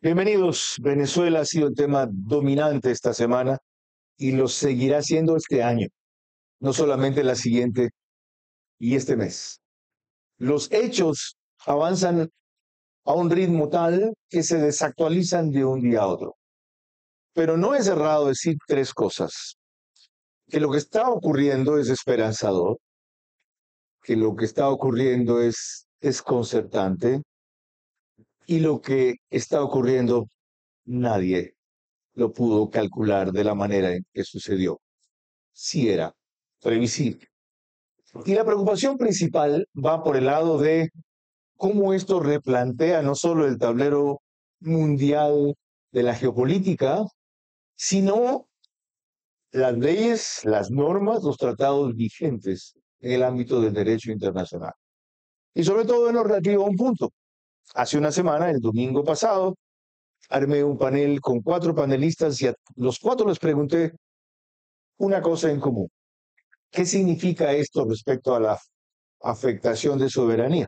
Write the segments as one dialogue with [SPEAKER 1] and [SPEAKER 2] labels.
[SPEAKER 1] Bienvenidos. Venezuela ha sido el tema dominante esta semana y lo seguirá siendo este año, no solamente la siguiente y este mes. Los hechos avanzan a un ritmo tal que se desactualizan de un día a otro. Pero no es errado decir tres cosas: que lo que está ocurriendo es esperanzador, que lo que está ocurriendo es desconcertante y lo que está ocurriendo nadie lo pudo calcular de la manera en que sucedió. Sí era previsible. Y la preocupación principal va por el lado de cómo esto replantea no solo el tablero mundial de la geopolítica, sino las leyes, las normas, los tratados vigentes en el ámbito del derecho internacional. Y sobre todo en lo relativo a un punto. Hace una semana, el domingo pasado, armé un panel con 4 panelistas y a los 4 les pregunté una cosa en común: ¿qué significa esto respecto a la afectación de soberanía?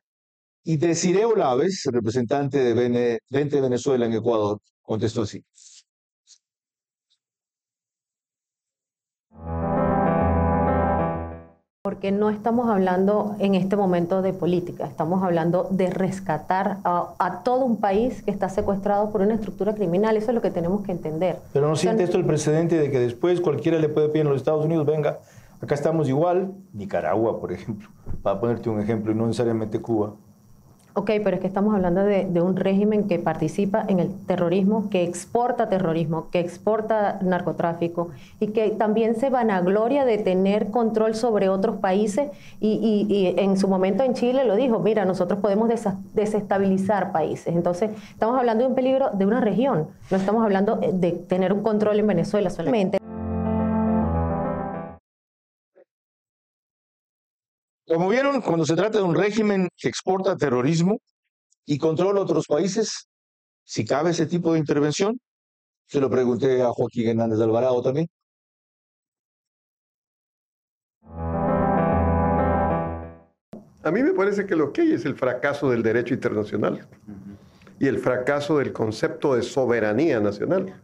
[SPEAKER 1] Y Desiree Olaves, representante de Venezuela en Ecuador, contestó así.
[SPEAKER 2] Porque no estamos hablando en este momento de política, estamos hablando de rescatar a todo un país que está secuestrado por una estructura criminal. Eso es lo que tenemos que entender.
[SPEAKER 3] Pero ¿no siente esto el precedente de que después cualquiera le puede pedir a los Estados Unidos, venga, acá estamos igual? Nicaragua, por ejemplo, para ponerte un ejemplo, y no necesariamente Cuba.
[SPEAKER 2] Ok, pero es que estamos hablando de un régimen que participa en el terrorismo, que exporta terrorismo, que exporta narcotráfico y que también se vanagloria de tener control sobre otros países y en su momento en Chile lo dijo: mira, nosotros podemos desestabilizar países. Entonces estamos hablando de un peligro de una región, no estamos hablando de tener un control en Venezuela solamente.
[SPEAKER 1] Como vieron, cuando se trata de un régimen que exporta terrorismo y controla otros países, si cabe ese tipo de intervención, se lo pregunté a Joaquín Hernández de Alvarado también.
[SPEAKER 4] A mí me parece que lo que hay es el fracaso del derecho internacional y el fracaso del concepto de soberanía nacional.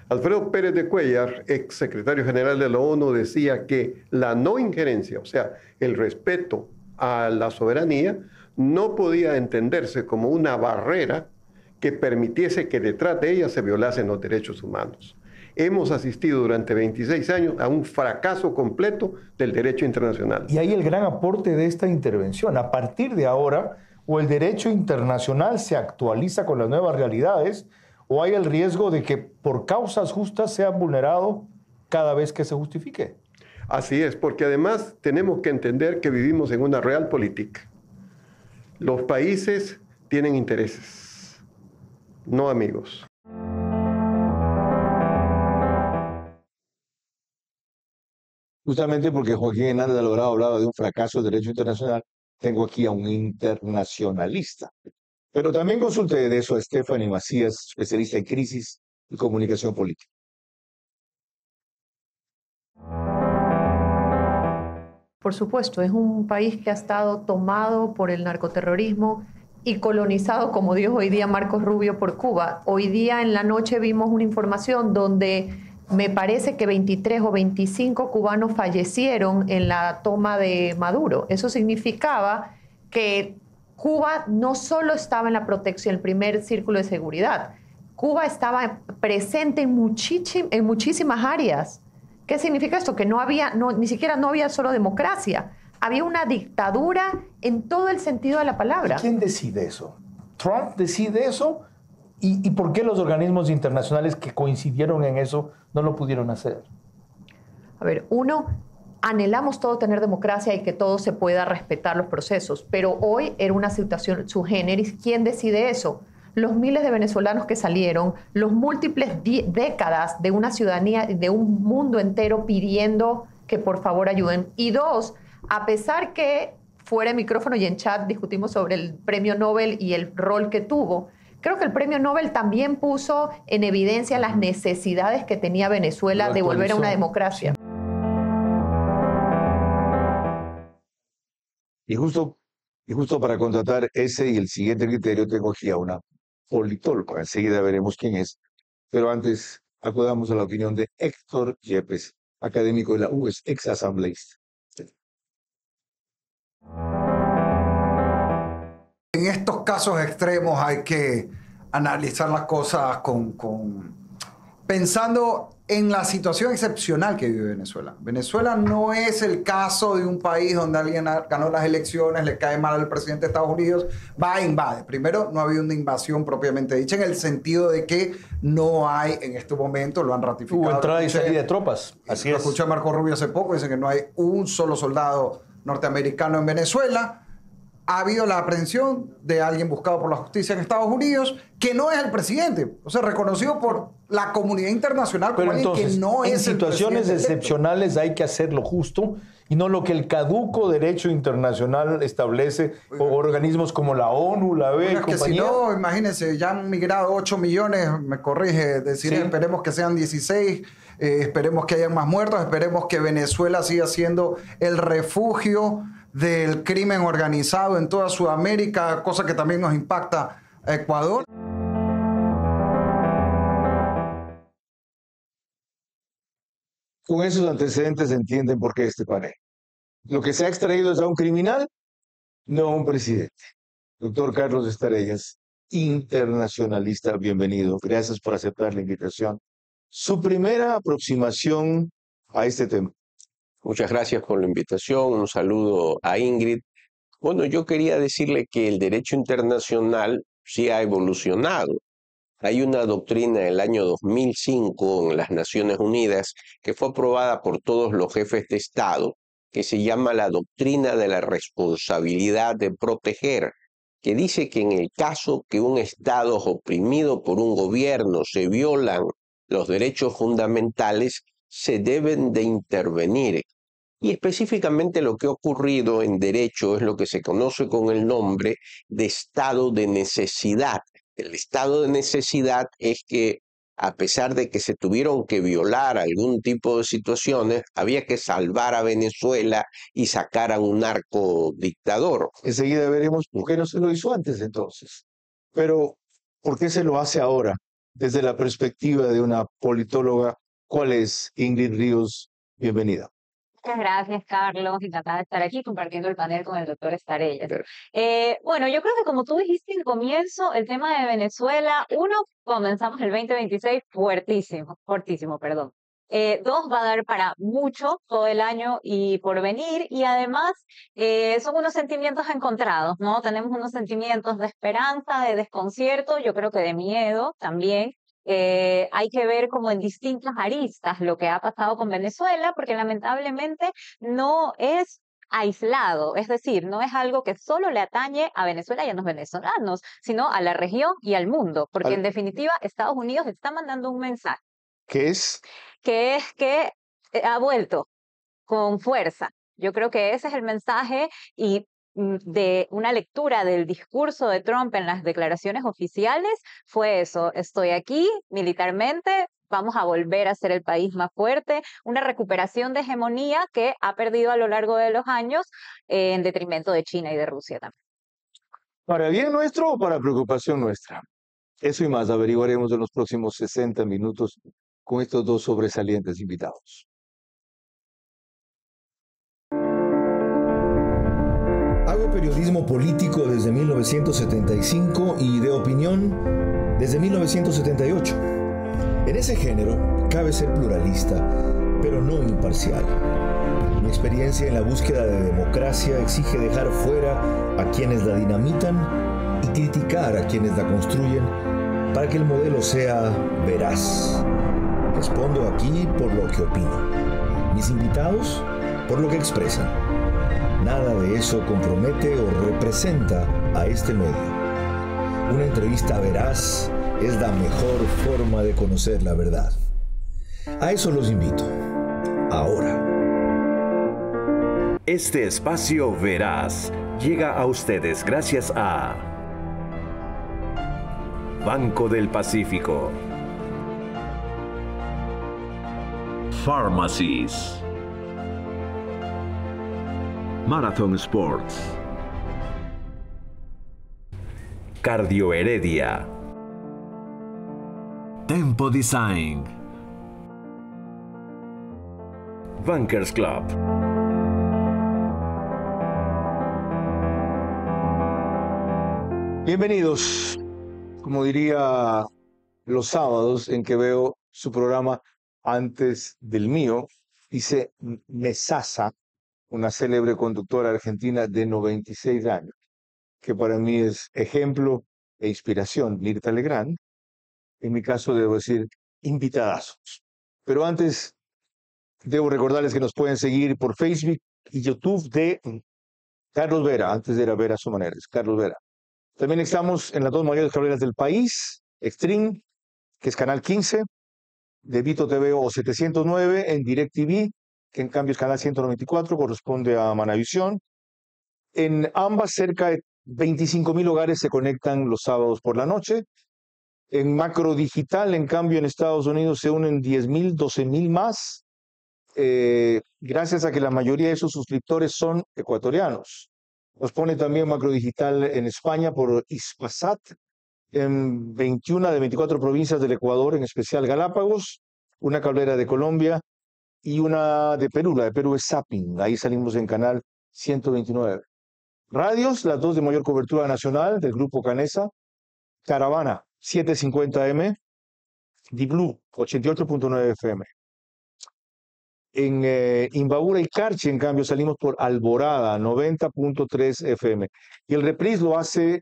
[SPEAKER 4] Alfredo Pérez de Cuéllar, ex secretario general de la ONU, decía que la no injerencia, o sea, el respeto a la soberanía, no podía entenderse como una barrera que permitiese que detrás de ella se violasen los derechos humanos. Hemos asistido durante 26 años a un fracaso completo del derecho internacional.
[SPEAKER 3] Y ahí el gran aporte de esta intervención. A partir de ahora, o el derecho internacional se actualiza con las nuevas realidades, o hay el riesgo de que por causas justas sea vulnerado cada vez que se justifique.
[SPEAKER 4] Así es, porque además tenemos que entender que vivimos en una realpolitik. Los países tienen intereses, no amigos.
[SPEAKER 1] Justamente porque Joaquín Hernández de Alvarado hablaba de un fracaso del derecho internacional, tengo aquí a un internacionalista. Pero también consulté de eso a Stephanie Macías, especialista en crisis y comunicación política.
[SPEAKER 5] Por supuesto, es un país que ha estado tomado por el narcoterrorismo y colonizado, como dijo hoy día Marcos Rubio, por Cuba. Hoy día en la noche vimos una información donde me parece que 23 o 25 cubanos fallecieron en la toma de Maduro. Eso significaba que Cuba no solo estaba en la protección, el primer círculo de seguridad, Cuba estaba presente en muchísimas áreas. ¿Qué significa esto? Que ni siquiera no había solo democracia, había una dictadura en todo el sentido de la palabra.
[SPEAKER 3] ¿Y quién decide eso? ¿Trump decide eso? ¿Y por qué los organismos internacionales que coincidieron en eso no lo pudieron hacer?
[SPEAKER 5] A ver, anhelamos todo tener democracia y que todo se pueda respetar los procesos, pero hoy era una situación sui generis. ¿Quién decide eso? Los miles de venezolanos que salieron, los múltiples décadas de una ciudadanía, de un mundo entero pidiendo que por favor ayuden. Y dos, a pesar que fuera de micrófono y en chat discutimos sobre el premio Nobel y el rol que tuvo, creo que el premio Nobel también puso en evidencia las necesidades que tenía Venezuela de volver a una democracia.
[SPEAKER 1] Y justo para contratar ese y el siguiente criterio tengo aquí a una politólogo. Enseguida veremos quién es. Pero antes, acudamos a la opinión de Héctor Yepes, académico de la UES, ex asambleísta.
[SPEAKER 6] En estos casos extremos hay que analizar las cosas pensando en la situación excepcional que vive Venezuela. Venezuela no es el caso de un país donde alguien ganó las elecciones, le cae mal al presidente de Estados Unidos, va e invade. Primero, no ha habido una invasión propiamente dicha, en el sentido de que no hay en este momento, lo han ratificado.
[SPEAKER 3] Hubo entrada y salida de tropas, así es.
[SPEAKER 6] Lo escuché a Marco Rubio hace poco, dicen que no hay un solo soldado norteamericano en Venezuela. Ha habido la aprehensión de alguien buscado por la justicia en Estados Unidos, que no es el presidente, o sea, reconocido por la comunidad internacional como alguien que no es el presidente.
[SPEAKER 3] En situaciones excepcionales hay que hacer lo justo y no lo que el caduco derecho internacional establece, o organismos como la ONU, la OEA y compañía.
[SPEAKER 6] Que si no, imagínense, ya han migrado 8 millones, me corrige, decir, sí. Esperemos que sean 16, esperemos que hayan más muertos, esperemos que Venezuela siga siendo el refugio del crimen organizado en toda Sudamérica, cosa que también nos impacta a Ecuador.
[SPEAKER 1] Con esos antecedentes se entienden por qué este panel. Lo que se ha extraído es a un criminal, no a un presidente. Doctor Carlos Estarellas, internacionalista, bienvenido. Gracias por aceptar la invitación. Su primera aproximación a este tema.
[SPEAKER 7] Muchas gracias por la invitación, un saludo a Ingrid. Bueno, yo quería decirle que el derecho internacional sí ha evolucionado. Hay una doctrina del año 2005 en las Naciones Unidas que fue aprobada por todos los jefes de Estado, que se llama la doctrina de la responsabilidad de proteger, que dice que en el caso que un Estado es oprimido por un gobierno, se violan los derechos fundamentales, se deben de intervenir. Y específicamente lo que ha ocurrido en derecho es lo que se conoce con el nombre de estado de necesidad. El estado de necesidad es que, a pesar de que se tuvieron que violar algún tipo de situaciones, había que salvar a Venezuela y sacar a un narcodictador.
[SPEAKER 1] Enseguida veremos por qué no se lo hizo antes entonces. Pero, ¿por qué se lo hace ahora? Desde la perspectiva de una politóloga, ¿cuál es, Ingrid Ríos? Bienvenida.
[SPEAKER 8] Muchas gracias, Carlos. Encantada de estar aquí compartiendo el panel con el doctor Estarellas. Bueno, yo creo que como tú dijiste al comienzo, el tema de Venezuela, comenzamos el 2026 fortísimo, perdón. 2, va a dar para mucho todo el año y por venir, y además son unos sentimientos encontrados, ¿no? Tenemos unos sentimientos de esperanza, de desconcierto, yo creo que de miedo también. Hay que ver como en distintas aristas lo que ha pasado con Venezuela, porque lamentablemente no es aislado, es decir, no es algo que solo le atañe a Venezuela y a los venezolanos, sino a la región y al mundo, porque en definitiva Estados Unidos está mandando un mensaje.
[SPEAKER 1] ¿Qué es?
[SPEAKER 8] Que es que ha vuelto con fuerza. Yo creo que ese es el mensaje, y de una lectura del discurso de Trump en las declaraciones oficiales fue eso: estoy aquí militarmente, vamos a volver a ser el país más fuerte, una recuperación de hegemonía que ha perdido a lo largo de los años en detrimento de China y de Rusia también.
[SPEAKER 1] ¿Para bien nuestro o para preocupación nuestra? Eso y más averiguaremos en los próximos 60 minutos con estos dos sobresalientes invitados.
[SPEAKER 9] Hago periodismo político desde 1975 y de opinión desde 1978. En ese género cabe ser pluralista, pero no imparcial. Mi experiencia en la búsqueda de democracia exige dejar fuera a quienes la dinamitan y criticar a quienes la construyen para que el modelo sea veraz. Respondo aquí por lo que opino. Mis invitados, por lo que expresan. Nada de eso compromete o representa a este medio. Una entrevista veraz es la mejor forma de conocer la verdad. A eso los invito. Ahora.
[SPEAKER 10] Este espacio veraz llega a ustedes gracias a Banco del Pacífico, Pharmacies, Marathon Sports, Cardio Heredia, Tempo Design. Bankers Club.
[SPEAKER 1] Bienvenidos, como diría los sábados en que veo su programa antes del mío, dice Mesasa, una célebre conductora argentina de 96 años, que para mí es ejemplo e inspiración, Mirta Legrand. En mi caso debo decir invitadazos. Pero antes debo recordarles que nos pueden seguir por Facebook y YouTube de Carlos Vera, antes era Vera a su manera, es Carlos Vera. También estamos en las dos mayores carreras del país, Extreme, que es Canal 15, de Vito TV o 709, en DirecTV, que en cambio es Canal 194, corresponde a Manavisión. En ambas, cerca de 25,000 hogares se conectan los sábados por la noche. En Macro Digital, en cambio, en Estados Unidos se unen 10,000, 12,000 más, gracias a que la mayoría de sus suscriptores son ecuatorianos. Nos pone también Macro Digital en España por Hispasat, en 21 de 24 provincias del Ecuador, en especial Galápagos, una cablera de Colombia y una de Perú. La de Perú es Zapping, ahí salimos en Canal 129. Radios, las dos de mayor cobertura nacional del Grupo Canesa, Caravana 750M, Di-Blue 88.9 FM. En Imbabura y Carchi, en cambio, salimos por Alborada 90.3 FM. Y el reprise lo hace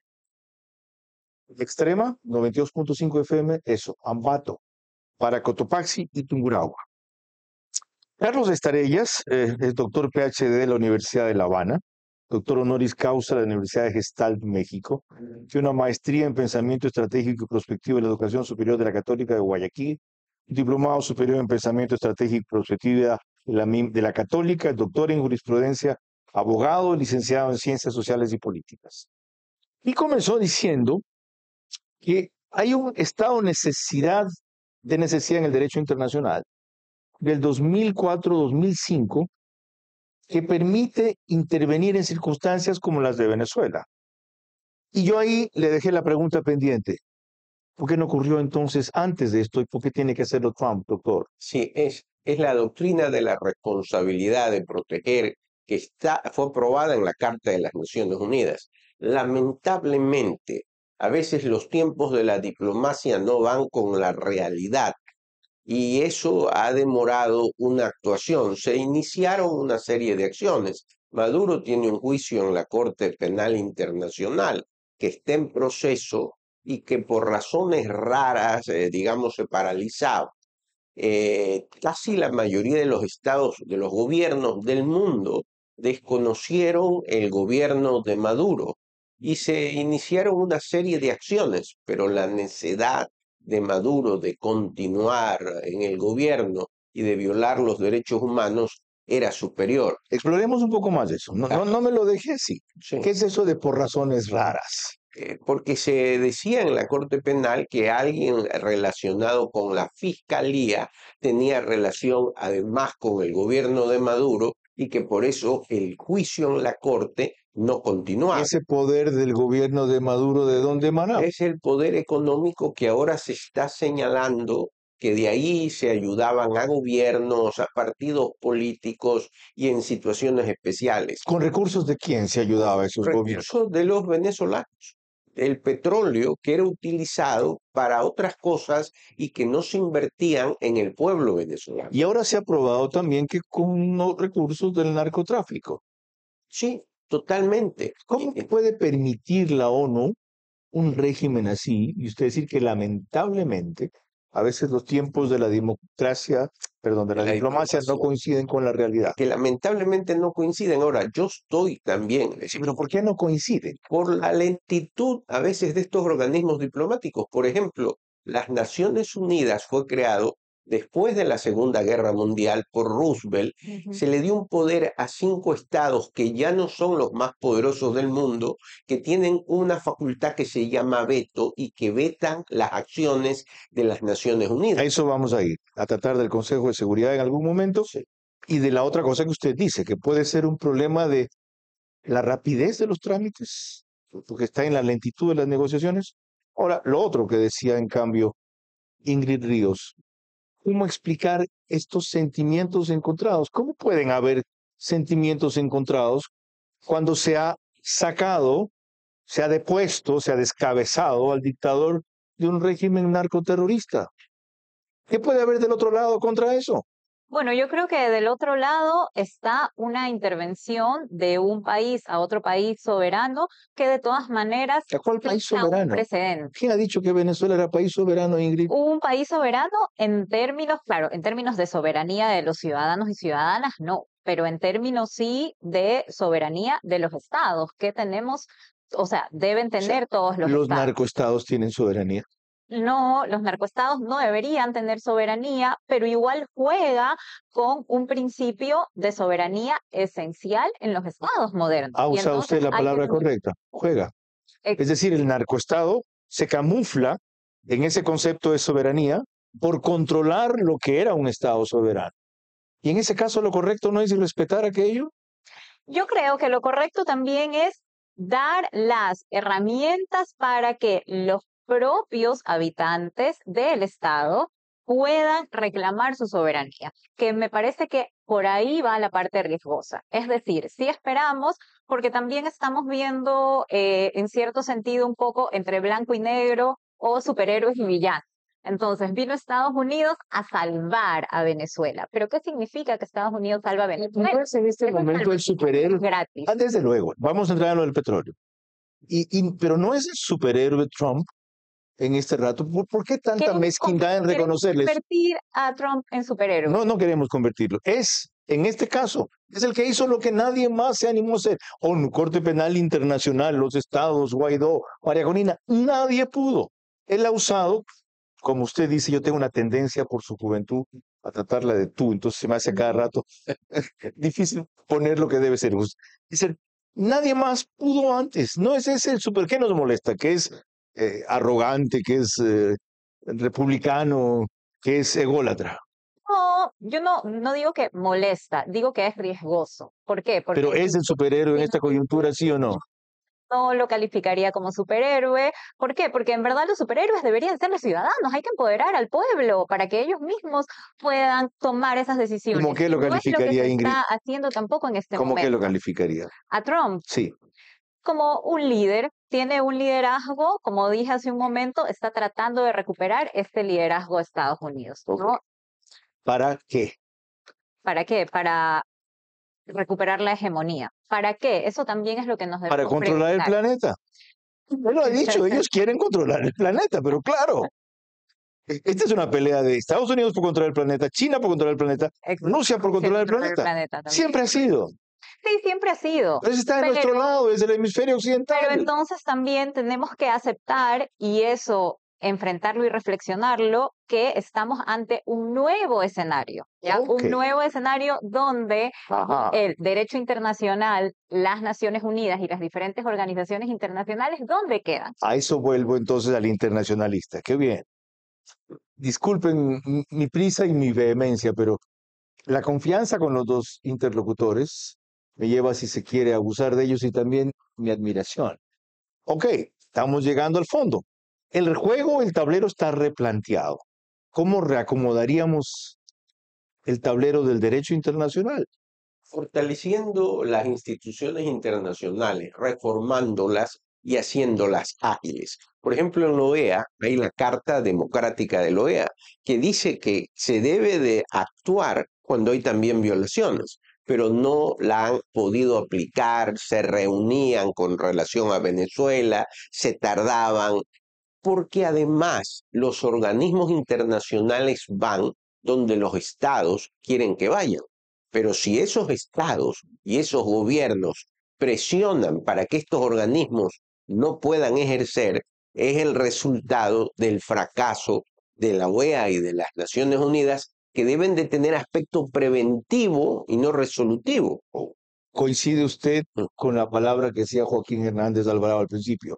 [SPEAKER 1] Extrema 92.5 FM, eso, Ambato, para Cotopaxi y Tungurahua. Carlos Estarellas es doctor PhD de la Universidad de La Habana, doctor honoris causa de la Universidad de Gestalt, México. Tiene una maestría en Pensamiento Estratégico y Prospectivo de la Educación Superior de la Católica de Guayaquil, un diplomado superior en Pensamiento Estratégico y Prospectiva de la Católica, doctor en Jurisprudencia, abogado, licenciado en Ciencias Sociales y Políticas. Y comenzó diciendo que hay un estado de necesidad en el derecho internacional del 2004-2005 que permite intervenir en circunstancias como las de Venezuela. Y yo ahí le dejé la pregunta pendiente. ¿Por qué no ocurrió entonces antes de esto y por qué tiene que hacerlo Trump, doctor?
[SPEAKER 7] Sí, es la doctrina de la responsabilidad de proteger que fue aprobada en la Carta de las Naciones Unidas. Lamentablemente, a veces los tiempos de la diplomacia no van con la realidad y eso ha demorado una actuación. Se iniciaron una serie de acciones. Maduro tiene un juicio en la Corte Penal Internacional que está en proceso y que por razones raras, digamos, se paralizaba. Casi la mayoría de los estados, de los gobiernos del mundo, desconocieron el gobierno de Maduro y se iniciaron una serie de acciones, pero la necedad de Maduro de continuar en el gobierno y de violar los derechos humanos era superior.
[SPEAKER 1] Exploremos un poco más de eso. No me lo dejé así. Sí. ¿Qué es eso de por razones raras?
[SPEAKER 7] Porque se decía en la Corte Penal que alguien relacionado con la Fiscalía tenía relación además con el gobierno de Maduro y que por eso el juicio en la Corte no continuaba.
[SPEAKER 1] ¿Ese poder del gobierno de Maduro de dónde emanaba?
[SPEAKER 7] Es el poder económico que ahora se está señalando, que de ahí se ayudaban a gobiernos, a partidos políticos y en situaciones especiales.
[SPEAKER 1] ¿Con recursos de quién se ayudaba a esos gobiernos?
[SPEAKER 7] Recursos de los venezolanos. El petróleo que era utilizado para otras cosas y que no se invertían en el pueblo venezolano.
[SPEAKER 1] Y ahora se ha probado también que con los recursos del narcotráfico.
[SPEAKER 7] Sí, totalmente.
[SPEAKER 1] ¿Cómo puede permitir la ONU un régimen así? Y usted decir que lamentablemente a veces los tiempos de la democracia, de la diplomacia no coinciden con la realidad.
[SPEAKER 7] Que lamentablemente no coinciden. Ahora, yo estoy también.
[SPEAKER 1] Sí, pero ¿por qué no coinciden?
[SPEAKER 7] Por la lentitud a veces de estos organismos diplomáticos. Por ejemplo, las Naciones Unidas fue creado después de la Segunda Guerra Mundial por Roosevelt. Se le dio un poder a 5 estados que ya no son los más poderosos del mundo, que tienen una facultad que se llama veto y que vetan las acciones de las Naciones Unidas.
[SPEAKER 1] A eso vamos a ir, a tratar del Consejo de Seguridad en algún momento.
[SPEAKER 7] Sí.
[SPEAKER 1] Y de la otra cosa que usted dice, que puede ser un problema de la rapidez de los trámites, porque está en la lentitud de las negociaciones. Ahora, lo otro que decía, en cambio, Ingrid Ríos, ¿cómo explicar estos sentimientos encontrados? ¿Cómo pueden haber sentimientos encontrados cuando se ha sacado, se ha depuesto, se ha descabezado al dictador de un régimen narcoterrorista? ¿Qué puede haber del otro lado contra eso?
[SPEAKER 8] Bueno, yo creo que del otro lado está una intervención de un país a otro país soberano que de todas maneras
[SPEAKER 1] ¿A cuál país
[SPEAKER 8] fija un
[SPEAKER 1] soberano?
[SPEAKER 8] precedente.
[SPEAKER 1] ¿Quién ha dicho que Venezuela era país soberano, Ingrid?
[SPEAKER 8] Un país soberano en términos, claro, en términos de soberanía de los ciudadanos y ciudadanas, no, pero en términos sí de soberanía de los estados que tenemos, o sea, deben tener todos los
[SPEAKER 1] Los
[SPEAKER 8] estados.
[SPEAKER 1] narcoestados tienen soberanía.
[SPEAKER 8] No, los narcoestados no deberían tener soberanía, pero igual juega con un principio de soberanía esencial en los estados modernos.
[SPEAKER 1] Ha
[SPEAKER 8] Y
[SPEAKER 1] usado usted
[SPEAKER 8] entonces
[SPEAKER 1] la
[SPEAKER 8] hay que
[SPEAKER 1] palabra
[SPEAKER 8] tener-
[SPEAKER 1] correcta, juega.
[SPEAKER 8] Ex-
[SPEAKER 1] Es decir, el narcoestado se camufla en ese concepto de soberanía por controlar lo que era un estado soberano. Y en ese caso lo correcto no es respetar aquello.
[SPEAKER 8] Yo creo que lo correcto también es dar las herramientas para que los propios habitantes del Estado puedan reclamar su soberanía, que me parece que por ahí va la parte riesgosa. Es decir, si esperamos, porque también estamos viendo en cierto sentido un poco entre blanco y negro o superhéroes y villanos. Entonces vino Estados Unidos a salvar a Venezuela. ¿Pero qué significa que Estados Unidos salva a Venezuela?
[SPEAKER 1] Entonces, en este
[SPEAKER 8] Eso es
[SPEAKER 1] momento el superhéroe.
[SPEAKER 8] gratis.
[SPEAKER 1] Ah, desde luego, vamos a entrar en lo del petróleo. Pero no es el superhéroe Trump en este rato. ¿Por qué tanta
[SPEAKER 8] ¿Quieren
[SPEAKER 1] mezquindad en
[SPEAKER 8] quieren
[SPEAKER 1] reconocerles?
[SPEAKER 8] convertir a Trump en superhéroe?
[SPEAKER 1] No, no queremos convertirlo. En este caso, es el que hizo lo que nadie más se animó a hacer. ONU, Corte Penal Internacional, los estados, Guaidó, María Corina, nadie pudo. Él ha usado, como usted dice, yo tengo una tendencia por su juventud a tratarla de tú, entonces se me hace a cada rato difícil poner lo que debe ser. Dice, nadie más pudo antes. No es ese el super que nos molesta, que es arrogante, que es republicano, que es ególatra.
[SPEAKER 8] No, yo no digo que molesta, digo que es riesgoso. ¿Por qué? Porque
[SPEAKER 1] Pero ¿es el superhéroe en esta coyuntura, sí o no?
[SPEAKER 8] no lo calificaría como superhéroe. ¿Por qué? Porque en verdad los superhéroes deberían ser los ciudadanos. Hay que empoderar al pueblo para que ellos mismos puedan tomar esas decisiones.
[SPEAKER 1] ¿Cómo que lo
[SPEAKER 8] No es
[SPEAKER 1] calificaría,
[SPEAKER 8] que se
[SPEAKER 1] Ingrid?
[SPEAKER 8] está haciendo tampoco en este
[SPEAKER 1] ¿Cómo que
[SPEAKER 8] momento.
[SPEAKER 1] lo calificaría?
[SPEAKER 8] A Trump
[SPEAKER 1] Sí.
[SPEAKER 8] como un líder, tiene un liderazgo, como dije hace un momento, está tratando de recuperar este liderazgo de Estados Unidos, ¿no?
[SPEAKER 1] ¿Para qué?
[SPEAKER 8] ¿Para qué? Para recuperar la hegemonía. ¿Para qué? Eso también es lo que nos
[SPEAKER 1] Para
[SPEAKER 8] debemos
[SPEAKER 1] controlar el
[SPEAKER 8] preguntar.
[SPEAKER 1] planeta. Él lo ha dicho, ellos quieren controlar el planeta, pero claro, esta es una pelea de Estados Unidos por controlar el planeta, China por controlar el planeta, Rusia por controlar el planeta.
[SPEAKER 8] también.
[SPEAKER 1] Siempre ha sido.
[SPEAKER 8] Sí, siempre ha sido.
[SPEAKER 1] Pero está de nuestro lado, desde el hemisferio occidental.
[SPEAKER 8] Pero entonces también tenemos que aceptar, y eso, enfrentarlo y reflexionarlo, que estamos ante un nuevo escenario, ¿ya?
[SPEAKER 1] Ok.
[SPEAKER 8] Un nuevo escenario donde
[SPEAKER 1] Ajá.
[SPEAKER 8] el derecho internacional, las Naciones Unidas y las diferentes organizaciones internacionales, ¿dónde quedan?
[SPEAKER 1] A eso vuelvo entonces al internacionalista. Qué bien. Disculpen mi prisa y mi vehemencia, pero la confianza con los dos interlocutores me lleva, si se quiere, a abusar de ellos y también mi admiración. Ok, estamos llegando al fondo. El juego, el tablero está replanteado. ¿Cómo reacomodaríamos el tablero del derecho internacional?
[SPEAKER 7] Fortaleciendo las instituciones internacionales, reformándolas y haciéndolas ágiles. Por ejemplo, en la OEA hay la Carta Democrática de la OEA, que dice que se debe de actuar cuando hay también violaciones, pero no la han podido aplicar, se reunían con relación a Venezuela, se tardaban, porque además los organismos internacionales van donde los estados quieren que vayan. Pero si esos estados y esos gobiernos presionan para que estos organismos no puedan ejercer, es el resultado del fracaso de la OEA y de las Naciones Unidas, que deben de tener aspecto preventivo y no resolutivo.
[SPEAKER 1] ¿Coincide usted con la palabra que decía Joaquín Hernández Alvarado al principio?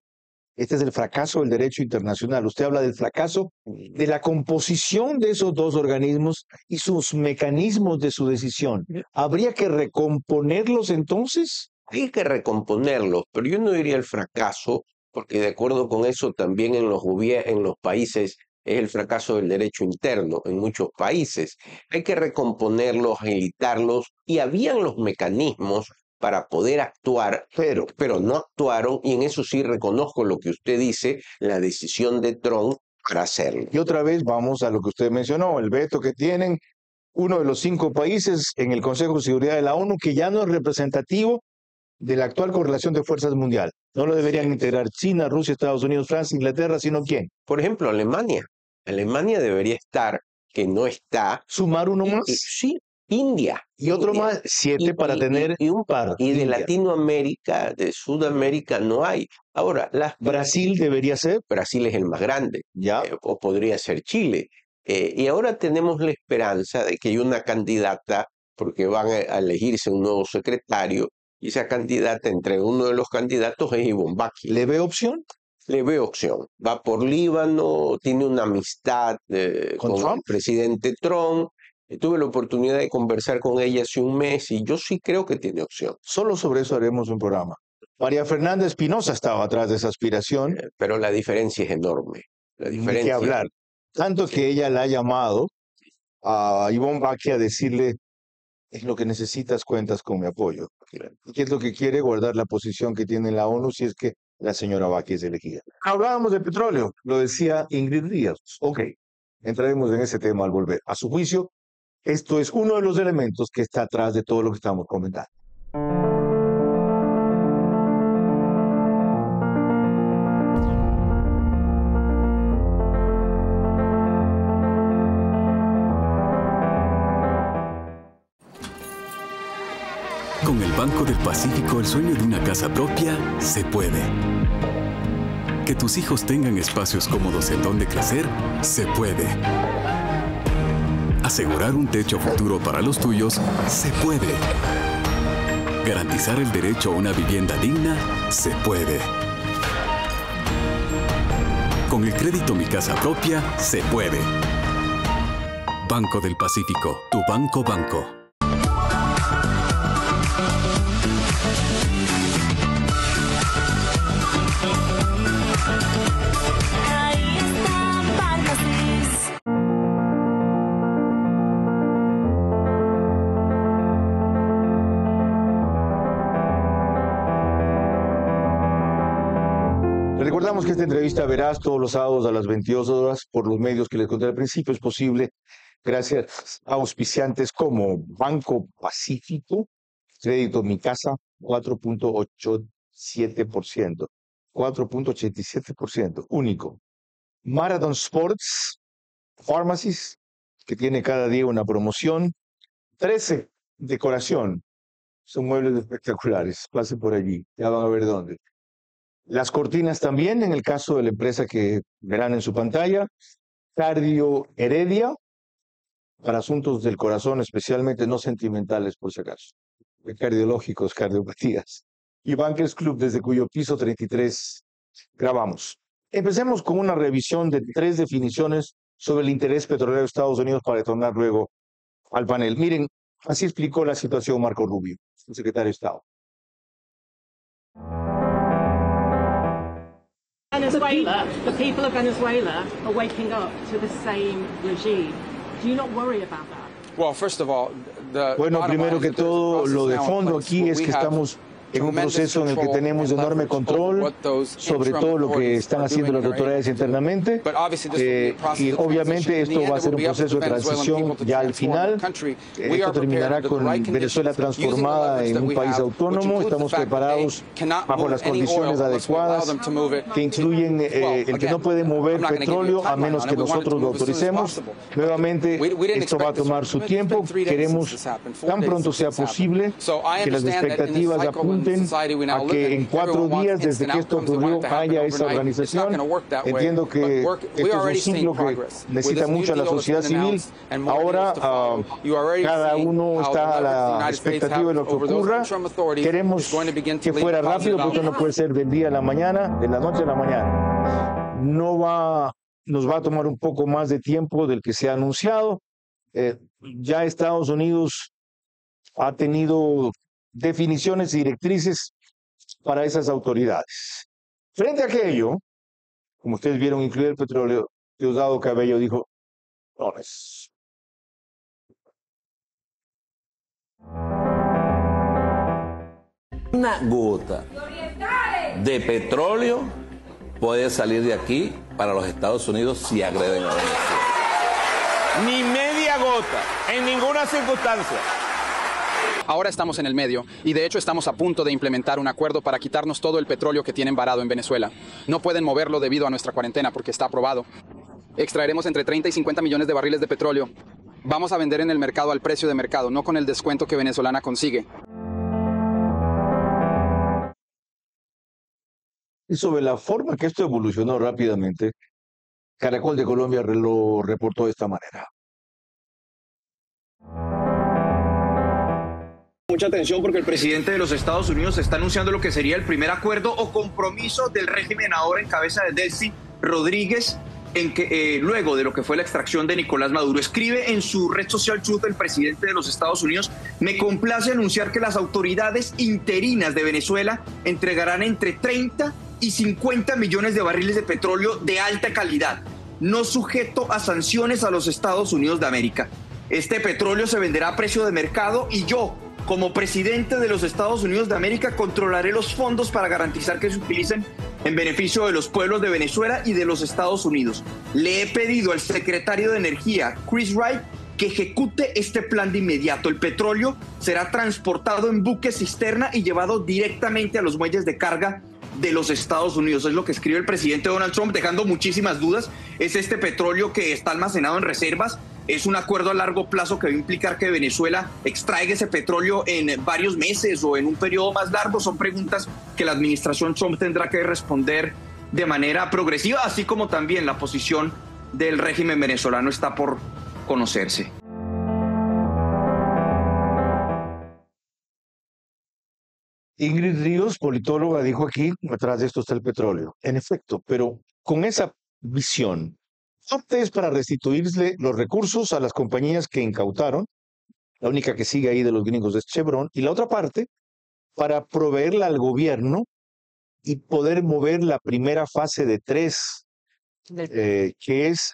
[SPEAKER 1] Este es el fracaso del derecho internacional. Usted habla del fracaso de la composición de esos dos organismos y sus mecanismos de su decisión. ¿Habría que recomponerlos entonces?
[SPEAKER 7] Hay que recomponerlos, pero yo no diría el fracaso, porque de acuerdo con eso también en los países es el fracaso del derecho interno en muchos países. Hay que recomponerlos, agilitarlos, y habían los mecanismos para poder actuar, pero no actuaron, y en eso sí reconozco lo que usted dice, la decisión de Trump para hacerlo.
[SPEAKER 1] Y otra vez vamos a lo que usted mencionó, el veto que tienen uno de los 5 países en el Consejo de Seguridad de la ONU, que ya no es representativo de la actual correlación de fuerzas mundial. No lo deberían integrar China, Rusia, Estados Unidos, Francia, Inglaterra, sino ¿quién?
[SPEAKER 7] Por ejemplo, Alemania. Alemania debería estar, que no está.
[SPEAKER 1] ¿Sumar uno más?
[SPEAKER 7] Sí, India.
[SPEAKER 1] Y otro más, 7 para tener
[SPEAKER 7] un
[SPEAKER 1] par.
[SPEAKER 7] Y de
[SPEAKER 1] India.
[SPEAKER 7] Latinoamérica, de Sudamérica no hay. Ahora,
[SPEAKER 1] Brasil debería ser.
[SPEAKER 7] Brasil es el más grande.
[SPEAKER 1] Ya.
[SPEAKER 7] O podría ser Chile. Y ahora tenemos la esperanza de que hay una candidata, porque van a elegirse un nuevo secretario, y esa candidata, entre uno de los candidatos, es Ivonne Bacchi.
[SPEAKER 1] ¿Le ve opción?
[SPEAKER 7] Le veo opción. Va por Líbano, tiene una amistad con el presidente Trump. Tuve la oportunidad de conversar con ella hace un mes y yo sí creo que tiene opción.
[SPEAKER 1] Solo sobre eso haremos un programa. María Fernanda Espinosa estaba atrás de esa aspiración.
[SPEAKER 7] Pero la diferencia es enorme. La diferencia.
[SPEAKER 1] Ni que hablar. Tanto que ella la ha llamado a Ivonne Bacchi a decirle: es lo que necesitas, cuentas con mi apoyo. ¿Qué es lo que quiere? Guardar la posición que tiene en la ONU si es que la señora Bacchi es elegida. Hablábamos de petróleo, lo decía Ingrid Díaz. Ok, entraremos en ese tema al volver. A su juicio, esto es uno de los elementos que está atrás de todo lo que estamos comentando.
[SPEAKER 11] Con el Banco del Pacífico, el sueño de una casa propia se puede. Que tus hijos tengan espacios cómodos en donde crecer, se puede. Asegurar un techo futuro para los tuyos, se puede. Garantizar el derecho a una vivienda digna, se puede. Con el crédito Mi Casa Propia, se puede. Banco del Pacífico, tu banco.
[SPEAKER 1] Recordamos que esta entrevista verás todos los sábados a las 22 horas por los medios que les conté al principio. Es posible gracias a auspiciantes como Banco Pacífico, Crédito Mi Casa, 4.87%. 4.87%, único. Marathon Sports, Pharmacies, que tiene cada día una promoción. 13, Decoración. Son muebles espectaculares. Pasen por allí, ya van a ver dónde. Las cortinas también, en el caso de la empresa que verán en su pantalla. Cardio Heredia, para asuntos del corazón, especialmente no sentimentales, por si acaso. Cardiológicos, cardiopatías. Y Bankers Club, desde cuyo piso 33 grabamos. Empecemos con una revisión de 3 definiciones sobre el interés petrolero de Estados Unidos para retornar luego al panel. Miren, así explicó la situación Marco Rubio, el secretario de Estado.
[SPEAKER 12] Venezuela, the people of Venezuela are waking up to the same regime. Do you not worry about that?
[SPEAKER 13] Well, first of all,
[SPEAKER 1] bueno, primero que todo, lo de fondo aquí es que estamos en un proceso en el que tenemos enorme control sobre todo lo que están haciendo las autoridades internamente y obviamente esto va a ser un proceso de transición ya al final. Esto terminará con Venezuela transformada en un país autónomo. Estamos preparados bajo las condiciones adecuadas que incluyen el que no puede mover petróleo a menos que nosotros lo autoricemos. Nuevamente, esto va a tomar su tiempo. Queremos tan pronto sea posible que las expectativas apunten a que en 4 días desde que esto ocurrió haya esa organización. Entiendo que esto es un ciclo que necesita mucho a la sociedad civil. Ahora cada uno está a la expectativa de lo que ocurra. Queremos que fuera rápido, porque esto no puede ser del día a la mañana, de la noche a la mañana. Nos va a tomar un poco más de tiempo del que se ha anunciado. Ya Estados Unidos ha tenido definiciones y directrices para esas autoridades. Frente a aquello, como ustedes vieron, incluir el petróleo, Diosdado Cabello dijo, no es.
[SPEAKER 13] Una gota de petróleo puede salir de aquí para los Estados Unidos si agreden a Venezuela.
[SPEAKER 14] Ni media gota, en ninguna circunstancia.
[SPEAKER 15] Ahora estamos en el medio y de hecho estamos a punto de implementar un acuerdo para quitarnos todo el petróleo que tienen varado en Venezuela. No pueden moverlo debido a nuestra cuarentena porque está aprobado. Extraeremos entre 30 y 50 millones de barriles de petróleo. Vamos a vender en el mercado al precio de mercado, no con el descuento que Venezolana consigue.
[SPEAKER 1] Y sobre la forma que esto evolucionó rápidamente, Caracol de Colombia lo reportó de esta manera.
[SPEAKER 16] Mucha atención porque el presidente de los Estados Unidos está anunciando lo que sería el primer acuerdo o compromiso del régimen ahora en cabeza de Delcy Rodríguez, en que luego de lo que fue la extracción de Nicolás Maduro. Escribe en su red social Truth el presidente de los Estados Unidos: me complace anunciar que las autoridades interinas de Venezuela entregarán entre 30 y 50 millones de barriles de petróleo de alta calidad, no sujeto a sanciones a los Estados Unidos de América. Este petróleo se venderá a precio de mercado y yo, como presidente de los Estados Unidos de América, controlaré los fondos para garantizar que se utilicen en beneficio de los pueblos de Venezuela y de los Estados Unidos. Le he pedido al secretario de Energía, Chris Wright, que ejecute este plan de inmediato. El petróleo será transportado en buques cisterna y llevado directamente a los muelles de carga de los Estados Unidos. Es lo que escribe el presidente Donald Trump, dejando muchísimas dudas. Es este petróleo que está almacenado en reservas. Es un acuerdo a largo plazo que va a implicar que Venezuela extraiga ese petróleo en varios meses o en un periodo más largo. Son preguntas que la administración Trump tendrá que responder de manera progresiva, así como también la posición del régimen venezolano está por conocerse.
[SPEAKER 1] Ingrid Ríos, politóloga, dijo aquí, atrás de esto está el petróleo. En efecto, pero con esa visión, parte es para restituirle los recursos a las compañías que incautaron, la única que sigue ahí de los gringos es Chevron, y la otra parte para proveerla al gobierno y poder mover la primera fase de 3, que es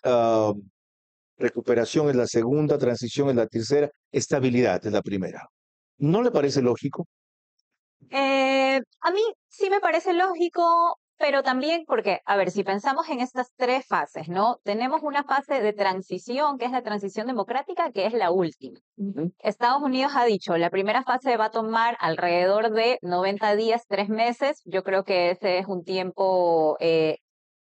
[SPEAKER 1] recuperación es la segunda, transición es la tercera, estabilidad es la primera. ¿No le parece lógico?
[SPEAKER 8] A mí sí me parece lógico, pero también porque, a ver, si pensamos en estas 3 fases, ¿no? Tenemos una fase de transición, que es la transición democrática, que es la última. Estados Unidos ha dicho, la primera fase va a tomar alrededor de 90 días, 3 meses. Yo creo que ese es un tiempo,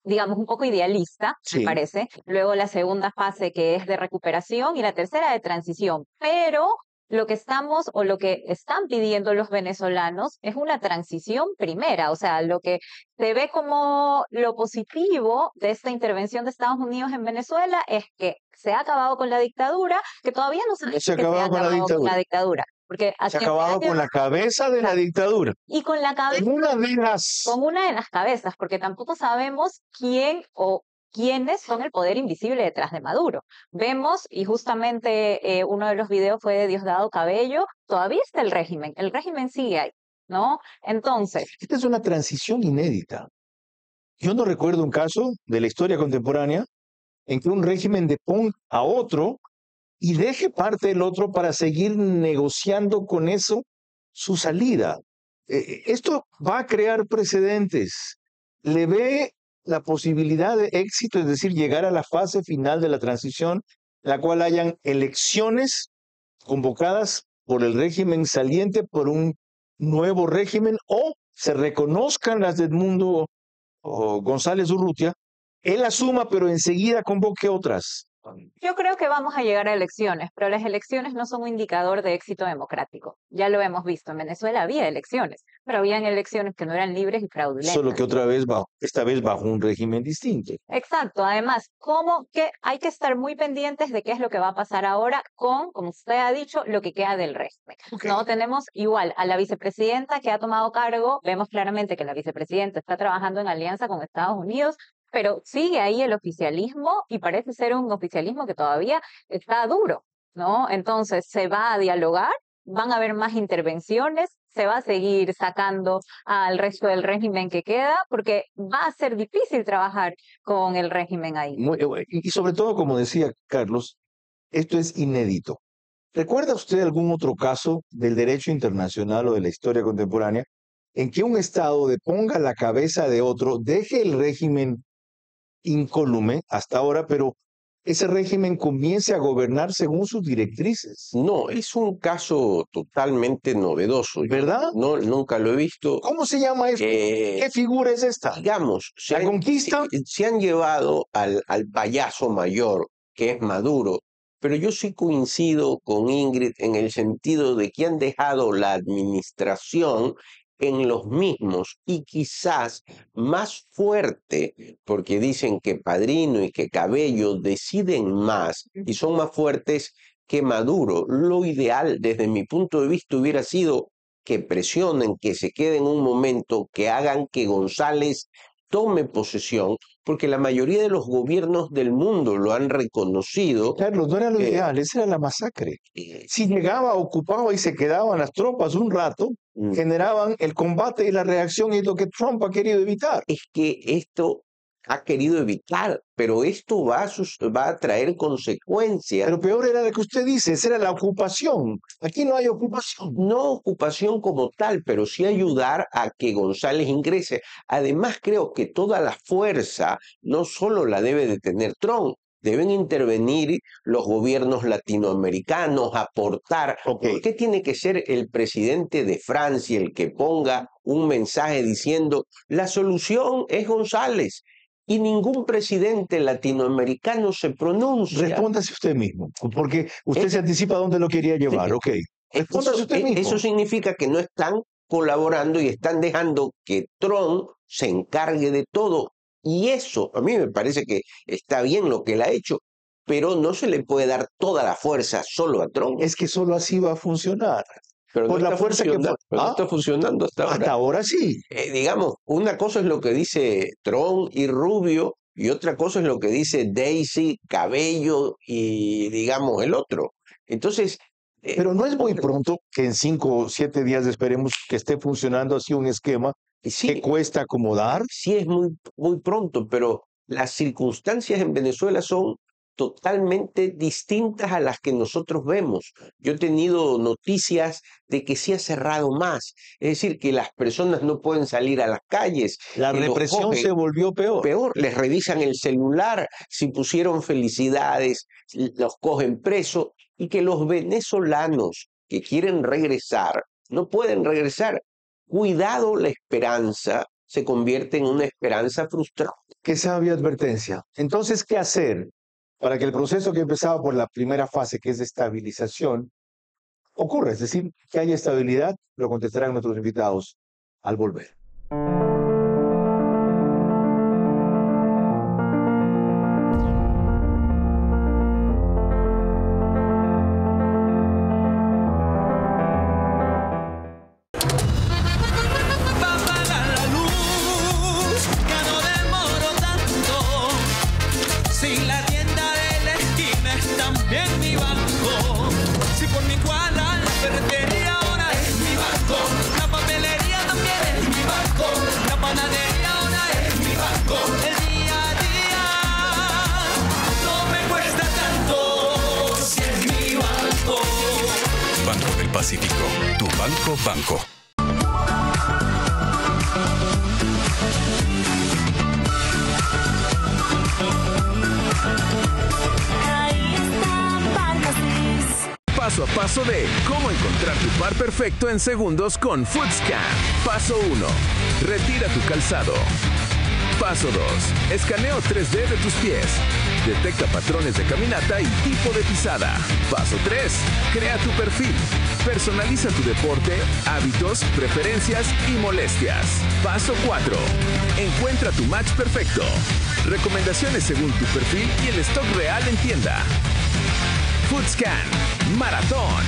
[SPEAKER 8] digamos, un poco idealista, me parece. Luego la segunda fase, que es de recuperación, y la tercera de transición. Pero lo que estamos o lo que están pidiendo los venezolanos es una transición primera, o sea, lo que se ve como lo positivo de esta intervención de Estados Unidos en Venezuela es que se ha acabado con la dictadura, que todavía no sabemos que se ha acabado con la dictadura. Porque
[SPEAKER 1] se ha acabado con la cabeza de la dictadura.
[SPEAKER 8] Y con la cabeza.
[SPEAKER 1] Con una
[SPEAKER 8] de las cabezas, porque tampoco sabemos quién o quiénes son el poder invisible detrás de Maduro. Vemos, y justamente uno de los videos fue de Diosdado Cabello, todavía está el régimen sigue ahí, ¿no? Entonces...
[SPEAKER 1] Esta es una transición inédita. Yo no recuerdo un caso de la historia contemporánea en que un régimen deponga a otro y deje parte del otro para seguir negociando con eso su salida. Esto va a crear precedentes. Le ve la posibilidad de éxito, es decir, llegar a la fase final de la transición, la cual hayan elecciones convocadas por el régimen saliente, por un nuevo régimen, o se reconozcan las de Edmundo González Urrutia, él asuma, pero enseguida convoque otras.
[SPEAKER 8] Yo creo que vamos a llegar a elecciones, pero las elecciones no son un indicador de éxito democrático. Ya lo hemos visto, en Venezuela había elecciones, pero habían elecciones que no eran libres y fraudulentas.
[SPEAKER 1] Solo que esta vez bajo un régimen distinto.
[SPEAKER 8] Exacto, además, que hay que estar muy pendientes de qué es lo que va a pasar ahora con, como usted ha dicho, lo que queda del régimen. No tenemos igual a la vicepresidenta que ha tomado cargo, vemos claramente que la vicepresidenta está trabajando en alianza con Estados Unidos, pero sigue ahí el oficialismo y parece ser un oficialismo que todavía está duro, ¿no? Entonces se va a dialogar, van a haber más intervenciones, se va a seguir sacando al resto del régimen que queda, porque va a ser difícil trabajar con el régimen ahí.
[SPEAKER 1] Y sobre todo, como decía Carlos, esto es inédito. ¿Recuerda usted algún otro caso del derecho internacional o de la historia contemporánea en que un Estado deponga la cabeza de otro, deje el régimen incólume hasta ahora, pero ese régimen comience a gobernar según sus directrices?
[SPEAKER 7] No, es un caso totalmente novedoso.
[SPEAKER 1] ¿Verdad?
[SPEAKER 7] No, nunca lo he visto.
[SPEAKER 1] ¿Cómo se llama esto? ¿Qué figura es esta?
[SPEAKER 7] Digamos,
[SPEAKER 1] ¿La conquista?
[SPEAKER 7] Se han llevado al payaso mayor, que es Maduro, pero yo sí coincido con Ingrid en el sentido de que han dejado la administración en los mismos y quizás más fuerte, porque dicen que Padrino y que Cabello deciden más y son más fuertes que Maduro. Lo ideal, desde mi punto de vista, hubiera sido que presionen, que se queden un momento, que hagan que González tome posesión, porque la mayoría de los gobiernos del mundo lo han reconocido.
[SPEAKER 1] Carlos, no era lo ideal, esa era la masacre. Si llegaba, ocupaba y se quedaban las tropas un rato, generaban el combate y la reacción, y es lo que Trump ha querido evitar.
[SPEAKER 7] Es que esto ha querido evitar, pero esto va a traer consecuencias.
[SPEAKER 1] Pero peor era lo que usted dice, esa era la ocupación. Aquí no hay ocupación.
[SPEAKER 7] No ocupación como tal, pero sí ayudar a que González ingrese. Además, creo que toda la fuerza no solo la debe de tener Trump, deben intervenir los gobiernos latinoamericanos, aportar. ¿Por qué tiene que ser el presidente de Francia el que ponga un mensaje diciendo la solución es González? Y ningún presidente latinoamericano se pronuncia.
[SPEAKER 1] Respóndase usted mismo, porque usted se anticipa a dónde lo quería llevar. Respóndase usted mismo.
[SPEAKER 7] Eso significa que no están colaborando y están dejando que Trump se encargue de todo. Y eso, a mí me parece que está bien lo que él ha hecho, pero no se le puede dar toda la fuerza solo a Trump.
[SPEAKER 1] Es que solo así va a funcionar.
[SPEAKER 7] Pero
[SPEAKER 1] por
[SPEAKER 7] no
[SPEAKER 1] la fuerza que
[SPEAKER 7] no está funcionando hasta ahora.
[SPEAKER 1] Hasta ahora sí.
[SPEAKER 7] Digamos, una cosa es lo que dice Trump y Rubio, y otra cosa es lo que dice Daisy, Cabello y, digamos, el otro. Entonces...
[SPEAKER 1] pero no es muy pronto que en 5 o 7 días esperemos que esté funcionando así un esquema que cuesta acomodar.
[SPEAKER 7] Sí, es muy, muy pronto, pero las circunstancias en Venezuela son totalmente distintas a las que nosotros vemos. Yo he tenido noticias de que se ha cerrado más, es decir, que las personas no pueden salir a las calles.
[SPEAKER 1] La represión se volvió peor.
[SPEAKER 7] Peor, les revisan el celular, si pusieron felicidades, los cogen presos, y que los venezolanos que quieren regresar no pueden regresar. Cuidado, la esperanza se convierte en una esperanza frustrada.
[SPEAKER 1] Qué sabia advertencia. Entonces, ¿qué hacer para que el proceso que empezaba por la primera fase, que es de estabilización, ocurra? Es decir, que haya estabilidad. Lo contestarán nuestros invitados al volver.
[SPEAKER 11] Pacífico, tu banco.
[SPEAKER 17] Paso a paso de cómo encontrar tu par perfecto en segundos con Footscan. Paso 1. Retira tu calzado. Paso 2. Escaneo 3D de tus pies. Detecta patrones de caminata y tipo de pisada. Paso 3. Crea tu perfil. Personaliza tu deporte, hábitos, preferencias y molestias. Paso 4. Encuentra tu match perfecto. Recomendaciones según tu perfil y el stock real en tienda. Footscan. Maratón.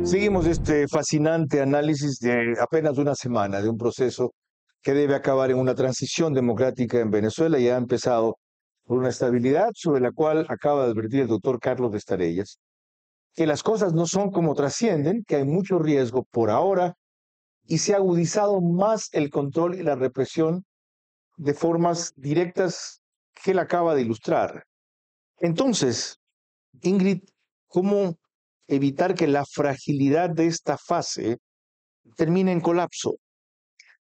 [SPEAKER 1] Seguimos este fascinante análisis de apenas una semana de un proceso que debe acabar en una transición democrática en Venezuela y ha empezado por una estabilidad sobre la cual acaba de advertir el doctor Carlos de Estarellas, que las cosas no son como trascienden, que hay mucho riesgo por ahora y se ha agudizado más el control y la represión de formas directas que él acaba de ilustrar. Entonces, Ingrid, ¿cómo evitar que la fragilidad de esta fase termine en colapso?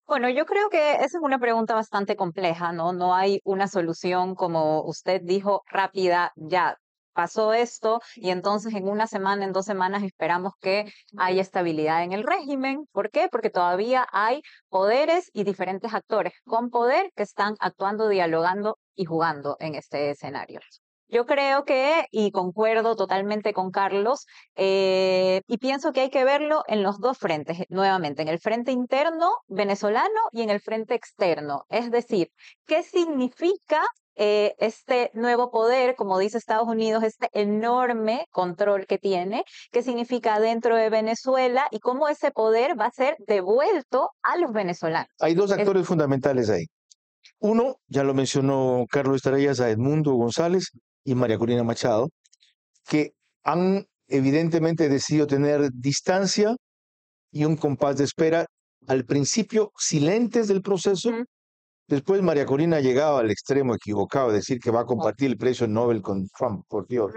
[SPEAKER 8] Bueno, yo creo que esa es una pregunta bastante compleja, ¿no? No hay una solución, como usted dijo, rápida, ya pasó esto y entonces en una semana, en 2 semanas esperamos que haya estabilidad en el régimen. ¿Por qué? Porque todavía hay poderes y diferentes actores con poder que están actuando, dialogando y jugando en este escenario. Yo creo que, y concuerdo totalmente con Carlos, y pienso que hay que verlo en los 2 frentes, nuevamente, en el frente interno venezolano y en el frente externo. Es decir, ¿qué significa este nuevo poder, como dice Estados Unidos, este enorme control que tiene? ¿Qué significa dentro de Venezuela y cómo ese poder va a ser devuelto a los venezolanos?
[SPEAKER 1] Hay 2 actores fundamentales ahí. Uno, ya lo mencionó Carlos Estarellas, a Edmundo González y María Corina Machado, que han evidentemente decidido tener distancia y un compás de espera, al principio silentes del proceso. Después María Corina llegaba al extremo equivocado de decir que va a compartir el premio Nobel con Trump, por Dios.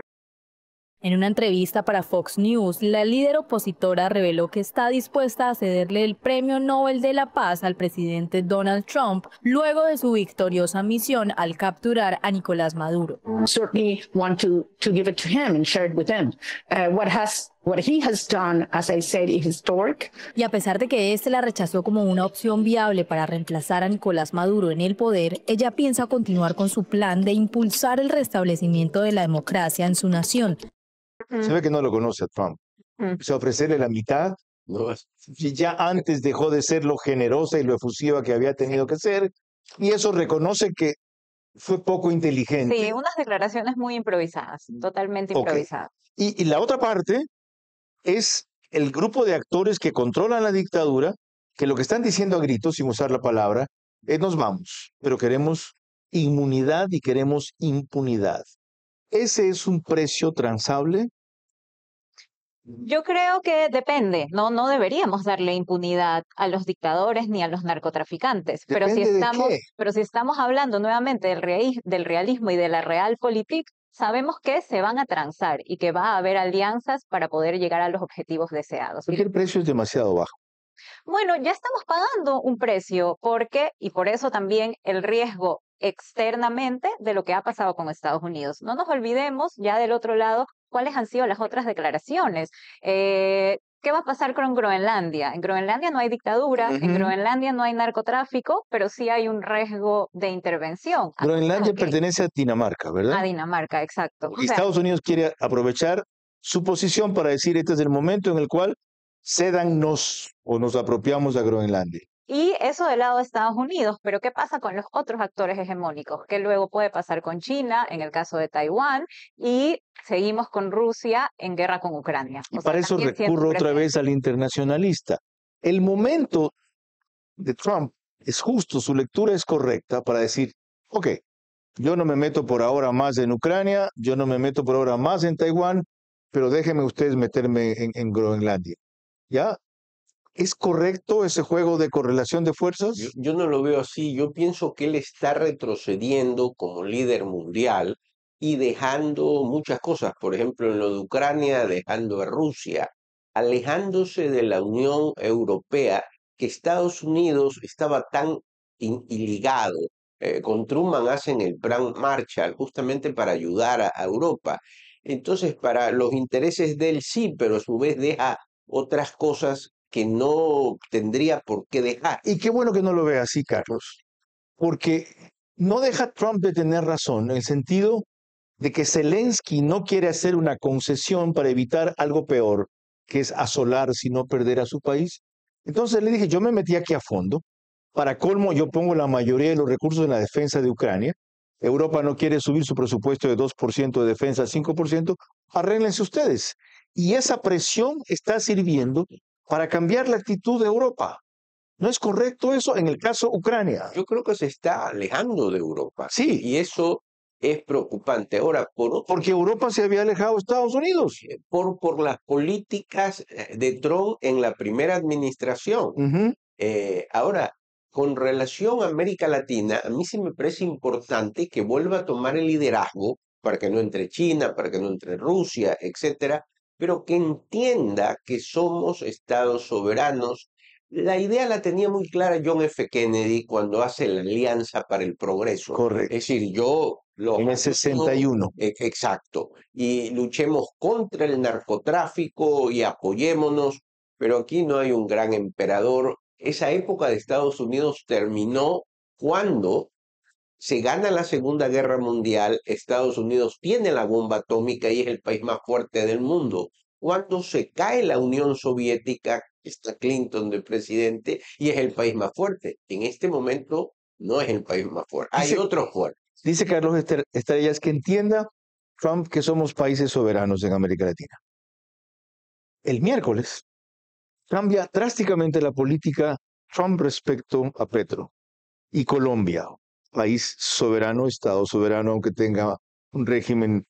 [SPEAKER 18] En una entrevista para Fox News, la líder opositora reveló que está dispuesta a cederle el Premio Nobel de la Paz al presidente Donald Trump luego de su victoriosa misión al capturar a Nicolás Maduro.
[SPEAKER 19] Certainly want to give it to him and share it with him. What he has done, as I said, is historic.
[SPEAKER 18] Y a pesar de que este la rechazó como una opción viable para reemplazar a Nicolás Maduro en el poder, ella piensa continuar con su plan de impulsar el restablecimiento de la democracia en su nación.
[SPEAKER 1] Se ve que no lo conoce a Trump. Se ofrecerle la mitad, ya antes dejó de ser lo generosa y lo efusiva que había tenido que ser, y eso reconoce que fue poco inteligente.
[SPEAKER 8] Sí, unas declaraciones muy improvisadas, totalmente improvisadas.
[SPEAKER 1] Y la otra parte es el grupo de actores que controlan la dictadura, que lo que están diciendo a gritos, sin usar la palabra, es nos vamos, pero queremos inmunidad y queremos impunidad. ¿Ese es un precio transable?
[SPEAKER 8] Yo creo que depende, no deberíamos darle impunidad a los dictadores ni a los narcotraficantes, pero si estamos hablando nuevamente del realismo y de la realpolitik, sabemos que se van a transar y que va a haber alianzas para poder llegar a los objetivos deseados.
[SPEAKER 1] Porque el precio es demasiado bajo.
[SPEAKER 8] Bueno, ya estamos pagando un precio y por eso también el riesgo externamente de lo que ha pasado con Estados Unidos. No nos olvidemos ya del otro lado cuáles han sido las otras declaraciones. ¿Qué va a pasar con Groenlandia? En Groenlandia no hay dictadura, en Groenlandia no hay narcotráfico, pero sí hay un riesgo de intervención.
[SPEAKER 1] Groenlandia pertenece a Dinamarca, ¿verdad?
[SPEAKER 8] A Dinamarca, exacto.
[SPEAKER 1] Y Estados Unidos quiere aprovechar su posición para decir este es el momento en el cual cédannos o nos apropiamos a Groenlandia.
[SPEAKER 8] Y eso del lado de Estados Unidos, pero ¿qué pasa con los otros actores hegemónicos? ¿Qué luego puede pasar con China, en el caso de Taiwán? Y seguimos con Rusia en guerra con Ucrania.
[SPEAKER 1] Y para eso recurro otra vez al internacionalista. El momento de Trump es justo, su lectura es correcta para decir, ok, yo no me meto por ahora más en Ucrania, yo no me meto por ahora más en Taiwán, pero déjenme ustedes meterme en Groenlandia. ¿Ya? ¿Es correcto ese juego de correlación de fuerzas?
[SPEAKER 7] Yo no lo veo así. Yo pienso que él está retrocediendo como líder mundial y dejando muchas cosas. Por ejemplo, en lo de Ucrania, dejando a Rusia, alejándose de la Unión Europea, que Estados Unidos estaba tan ligado. Con Truman hacen el plan Marshall justamente para ayudar a Europa. Entonces, para los intereses de él sí, pero a su vez deja otras cosas que no tendría por qué dejar.
[SPEAKER 1] Y qué bueno que no lo vea así, Carlos, porque no deja Trump de tener razón en el sentido de que Zelensky no quiere hacer una concesión para evitar algo peor, que es asolar si no perder a su país. Entonces le dije, yo me metí aquí a fondo. Para colmo, yo pongo la mayoría de los recursos en la defensa de Ucrania. Europa no quiere subir su presupuesto de 2% de defensa a 5%. Arréglense ustedes. Y esa presión está sirviendo para cambiar la actitud de Europa. ¿No es correcto eso en el caso Ucrania?
[SPEAKER 7] Yo creo que se está alejando de Europa.
[SPEAKER 1] Sí.
[SPEAKER 7] Y eso es preocupante. Ahora,
[SPEAKER 1] porque Europa se había alejado de Estados Unidos.
[SPEAKER 7] Por las políticas de Trump en la primera administración. Ahora, con relación a América Latina, a mí sí me parece importante que vuelva a tomar el liderazgo para que no entre China, para que no entre Rusia, etcétera, pero que entienda que somos estados soberanos. La idea la tenía muy clara John F. Kennedy cuando hace la Alianza para el Progreso.
[SPEAKER 1] Correcto.
[SPEAKER 7] Es decir, en
[SPEAKER 1] el 61.
[SPEAKER 7] Exacto. Y luchemos contra el narcotráfico y apoyémonos, pero aquí no hay un gran emperador. Esa época de Estados Unidos terminó cuando se gana la Segunda Guerra Mundial, Estados Unidos tiene la bomba atómica y es el país más fuerte del mundo. Cuando se cae la Unión Soviética, está Clinton de presidente y es el país más fuerte. En este momento no es el país más fuerte. Hay otros fuertes.
[SPEAKER 1] Dice Carlos Estrellas que entienda Trump que somos países soberanos en América Latina. El miércoles cambia drásticamente la política Trump respecto a Petro y Colombia, país soberano, estado soberano, aunque tenga un régimen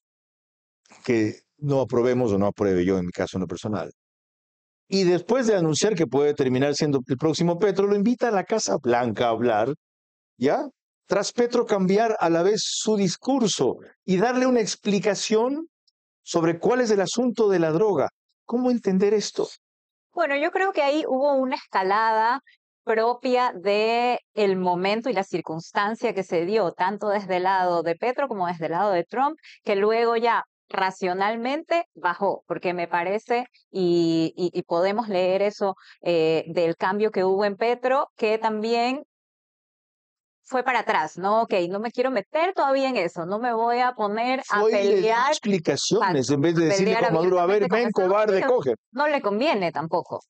[SPEAKER 1] que no aprobemos o no apruebe yo en mi caso en lo personal. Y después de anunciar que puede terminar siendo el próximo Petro, lo invita a la Casa Blanca a hablar, ¿ya? Tras Petro cambiar a la vez su discurso y darle una explicación sobre cuál es el asunto de la droga. ¿Cómo entender esto?
[SPEAKER 8] Bueno, yo creo que ahí hubo una escalada propia del momento y la circunstancia que se dio, tanto desde el lado de Petro como desde el lado de Trump, que luego ya racionalmente bajó, porque me parece, y podemos leer eso del cambio que hubo en Petro, que también fue para atrás, ¿no? Ok, no me quiero meter todavía en eso, no me voy a poner a pelear.
[SPEAKER 1] Explicaciones en vez de decirle a Maduro, a ver, ven, cobarde, coge.
[SPEAKER 8] No le conviene tampoco.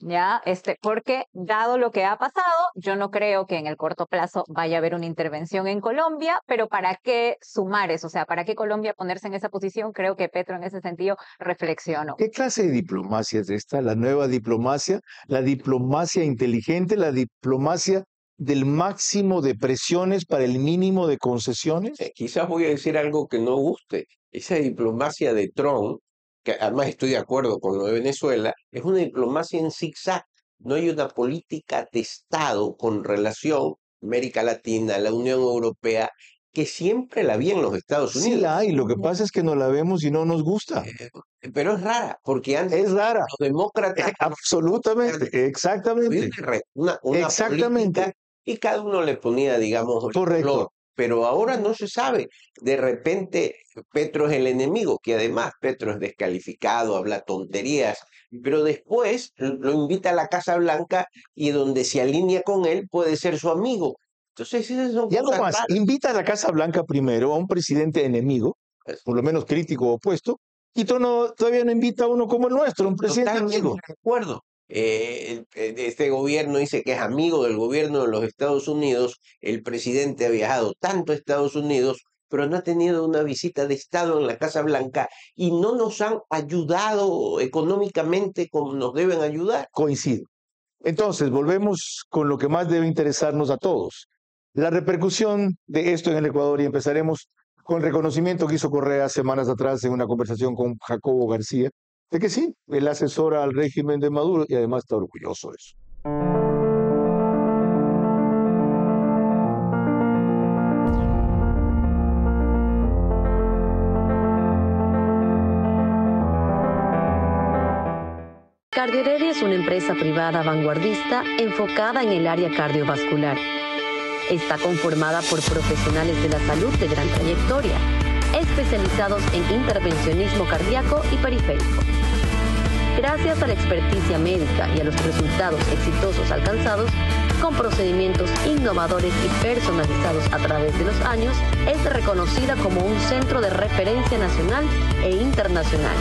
[SPEAKER 8] ¿Ya? Porque dado lo que ha pasado, yo no creo que en el corto plazo vaya a haber una intervención en Colombia, pero ¿para qué sumar eso? O sea, ¿para qué Colombia ponerse en esa posición? Creo que Petro en ese sentido reflexionó.
[SPEAKER 1] ¿Qué clase de diplomacia es esta? La nueva diplomacia, la diplomacia inteligente, la diplomacia del máximo de presiones para el mínimo de concesiones.
[SPEAKER 7] Quizás voy a decir algo que no guste. Esa diplomacia de Trump, que además estoy de acuerdo con lo de Venezuela, es una diplomacia en zigzag. No hay una política de Estado con relación a América Latina, la Unión Europea, que siempre la vi en los Estados Unidos.
[SPEAKER 1] Sí la hay, lo que pasa es que no la vemos y no nos gusta.
[SPEAKER 7] Pero es rara, porque antes
[SPEAKER 1] es rara.
[SPEAKER 7] Los demócratas...
[SPEAKER 1] Absolutamente, exactamente.
[SPEAKER 7] Una
[SPEAKER 1] exactamente.
[SPEAKER 7] Política, y cada uno le ponía, digamos,
[SPEAKER 1] correcto.
[SPEAKER 7] Flor. Pero ahora no se sabe. De repente Petro es el enemigo, que además Petro es descalificado, habla tonterías, pero después lo invita a la Casa Blanca y donde se alinea con él puede ser su amigo. Entonces,
[SPEAKER 1] ya no más, invita a la Casa Blanca primero a un presidente enemigo, por lo menos crítico o opuesto, y todavía no invita a uno como el nuestro, un presidente amigo.
[SPEAKER 7] De acuerdo. Este gobierno dice que es amigo del gobierno de los Estados Unidos. El presidente ha viajado tanto a Estados Unidos, pero no ha tenido una visita de Estado en la Casa Blanca y no nos han ayudado económicamente como nos deben ayudar.
[SPEAKER 1] Coincido. Entonces, volvemos con lo que más debe interesarnos a todos. La repercusión de esto en el Ecuador, y empezaremos con el reconocimiento que hizo Correa semanas atrás en una conversación con Jacobo García, de que sí, él asesora al régimen de Maduro y además está orgulloso de eso.
[SPEAKER 20] Cardioheredia es una empresa privada vanguardista enfocada en el área cardiovascular. Está conformada por profesionales de la salud de gran trayectoria, especializados en intervencionismo cardíaco y periférico. Gracias a la experticia médica y a los resultados exitosos alcanzados, con procedimientos innovadores y personalizados a través de los años, es reconocida como un centro de referencia nacional e internacional.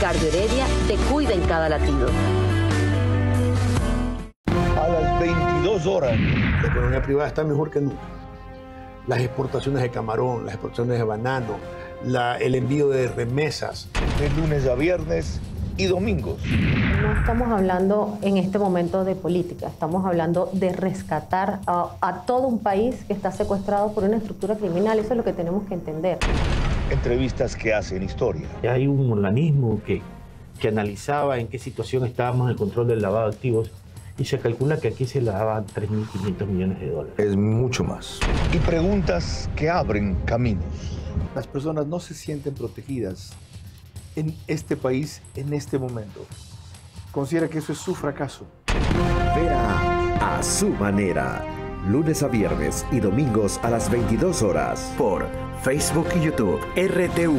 [SPEAKER 20] Cardioheredia te cuida en cada latido.
[SPEAKER 21] A las 22 horas, la economía privada está mejor que nunca. Las exportaciones de camarón, las exportaciones de banano, el envío de remesas de lunes a viernes y domingos.
[SPEAKER 5] No estamos hablando en este momento de política, estamos hablando de rescatar a todo un país que está secuestrado por una estructura criminal. Eso es lo que tenemos que entender.
[SPEAKER 21] Entrevistas que hacen historia.
[SPEAKER 2] Hay un organismo que analizaba en qué situación estábamos en el control del lavado de activos y se calcula que aquí se lavaban 3.500 millones de dólares.
[SPEAKER 21] Es mucho más. Y preguntas que abren caminos. Las personas no se sienten protegidas en este país en este momento. Considera que eso es su fracaso.
[SPEAKER 10] Verá a su manera. Lunes a viernes y domingos a las 22 horas por Facebook y YouTube. RTU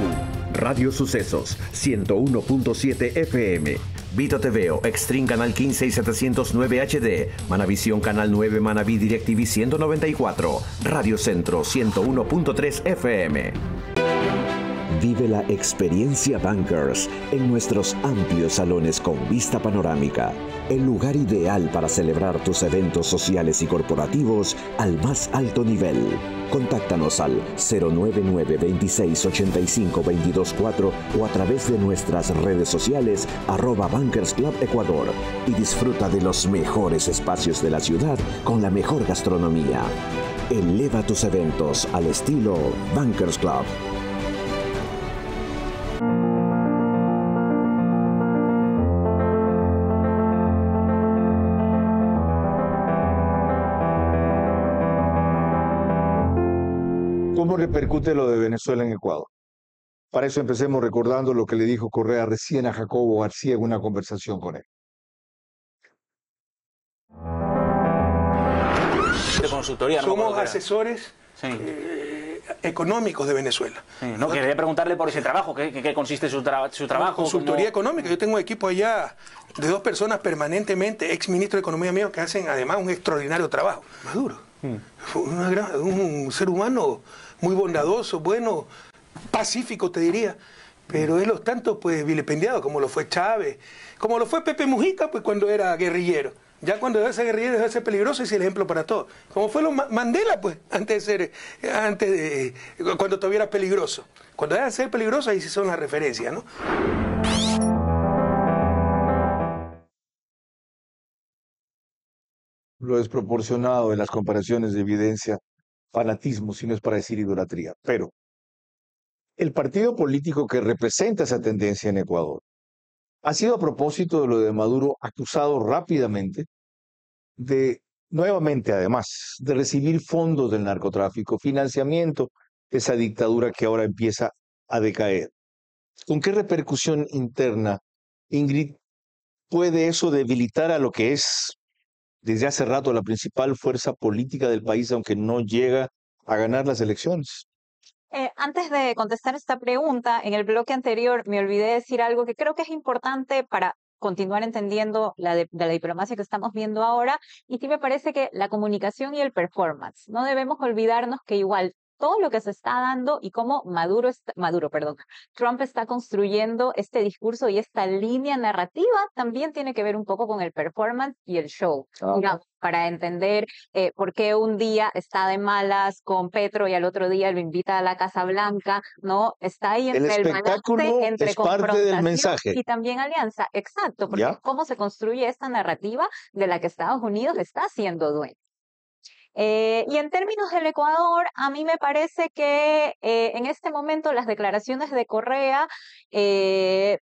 [SPEAKER 10] Radio Sucesos 101.7 FM. Vito TVO Extreme Canal 15 y 709 HD. Manavisión Canal 9 Manaví DirecTV 194. Radio Centro 101.3 FM. Vive la experiencia Bankers en nuestros amplios salones con vista panorámica. El lugar ideal para celebrar tus eventos sociales y corporativos al más alto nivel. Contáctanos al 099-2685-224 o a través de nuestras redes sociales @Bankers Club Ecuador y disfruta de los mejores espacios de la ciudad con la mejor gastronomía. Eleva tus eventos al estilo Bankers Club.
[SPEAKER 1] ¿Cómo repercute lo de Venezuela en Ecuador? Para eso empecemos recordando lo que le dijo Correa recién a Jacobo García en una conversación con él.
[SPEAKER 22] De consultoría,
[SPEAKER 23] somos asesores económicos de Venezuela.
[SPEAKER 22] Sí, no, quería preguntarle por ese trabajo, ¿qué consiste su trabajo?
[SPEAKER 23] Consultoría económica. Yo tengo un equipo allá de 2 personas permanentemente, ex ministro de Economía mío, que hacen además un extraordinario trabajo. Maduro, un ser humano muy bondadoso, bueno, pacífico te diría, pero es los tantos pues vilipendiado, como lo fue Chávez, como lo fue Pepe Mujica pues cuando era guerrillero. Ya cuando debe ser guerrillero debe ser peligroso y es el ejemplo para todos. Como fue Mandela pues, cuando todavía era peligroso. Cuando debe ser peligroso ahí sí son las referencias, ¿no?
[SPEAKER 1] Lo desproporcionado de las comparaciones de evidencia fanatismo, si no es para decir idolatría. Pero el partido político que representa esa tendencia en Ecuador ha sido, a propósito de lo de Maduro, acusado rápidamente de, nuevamente además, de recibir fondos del narcotráfico, financiamiento de esa dictadura que ahora empieza a decaer. ¿Con qué repercusión interna, Ingrid, puede eso debilitar a lo que es desde hace rato la principal fuerza política del país, aunque no llega a ganar las elecciones?
[SPEAKER 8] Antes de contestar esta pregunta, en el bloque anterior me olvidé decir algo que creo que es importante para continuar entendiendo de la diplomacia que estamos viendo ahora, y sí me parece que la comunicación y el performance. No debemos olvidarnos que igual todo lo que se está dando y cómo Trump está construyendo este discurso y esta línea narrativa también tiene que ver un poco con el performance y el show. Digamos, para entender por qué un día está de malas con Petro y al otro día lo invita a la Casa Blanca, ¿no? Está ahí entre el
[SPEAKER 1] espectáculo
[SPEAKER 8] entre
[SPEAKER 1] es parte del mensaje.
[SPEAKER 8] Y también alianza. Exacto, porque es cómo se construye esta narrativa de la que Estados Unidos está siendo dueño. Y en términos del Ecuador, a mí me parece que en este momento las declaraciones de Correa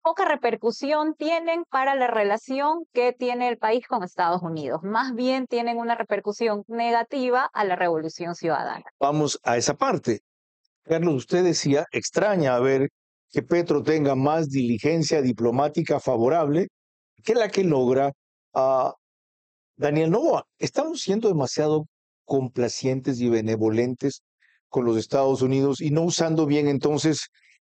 [SPEAKER 8] poca repercusión tienen para la relación que tiene el país con Estados Unidos. Más bien tienen una repercusión negativa a la revolución ciudadana.
[SPEAKER 1] Vamos a esa parte. Carlos, usted decía, extraña ver que Petro tenga más diligencia diplomática favorable que la que logra Daniel Noboa. Estamos siendo demasiado complacientes y benevolentes con los Estados Unidos y no usando bien entonces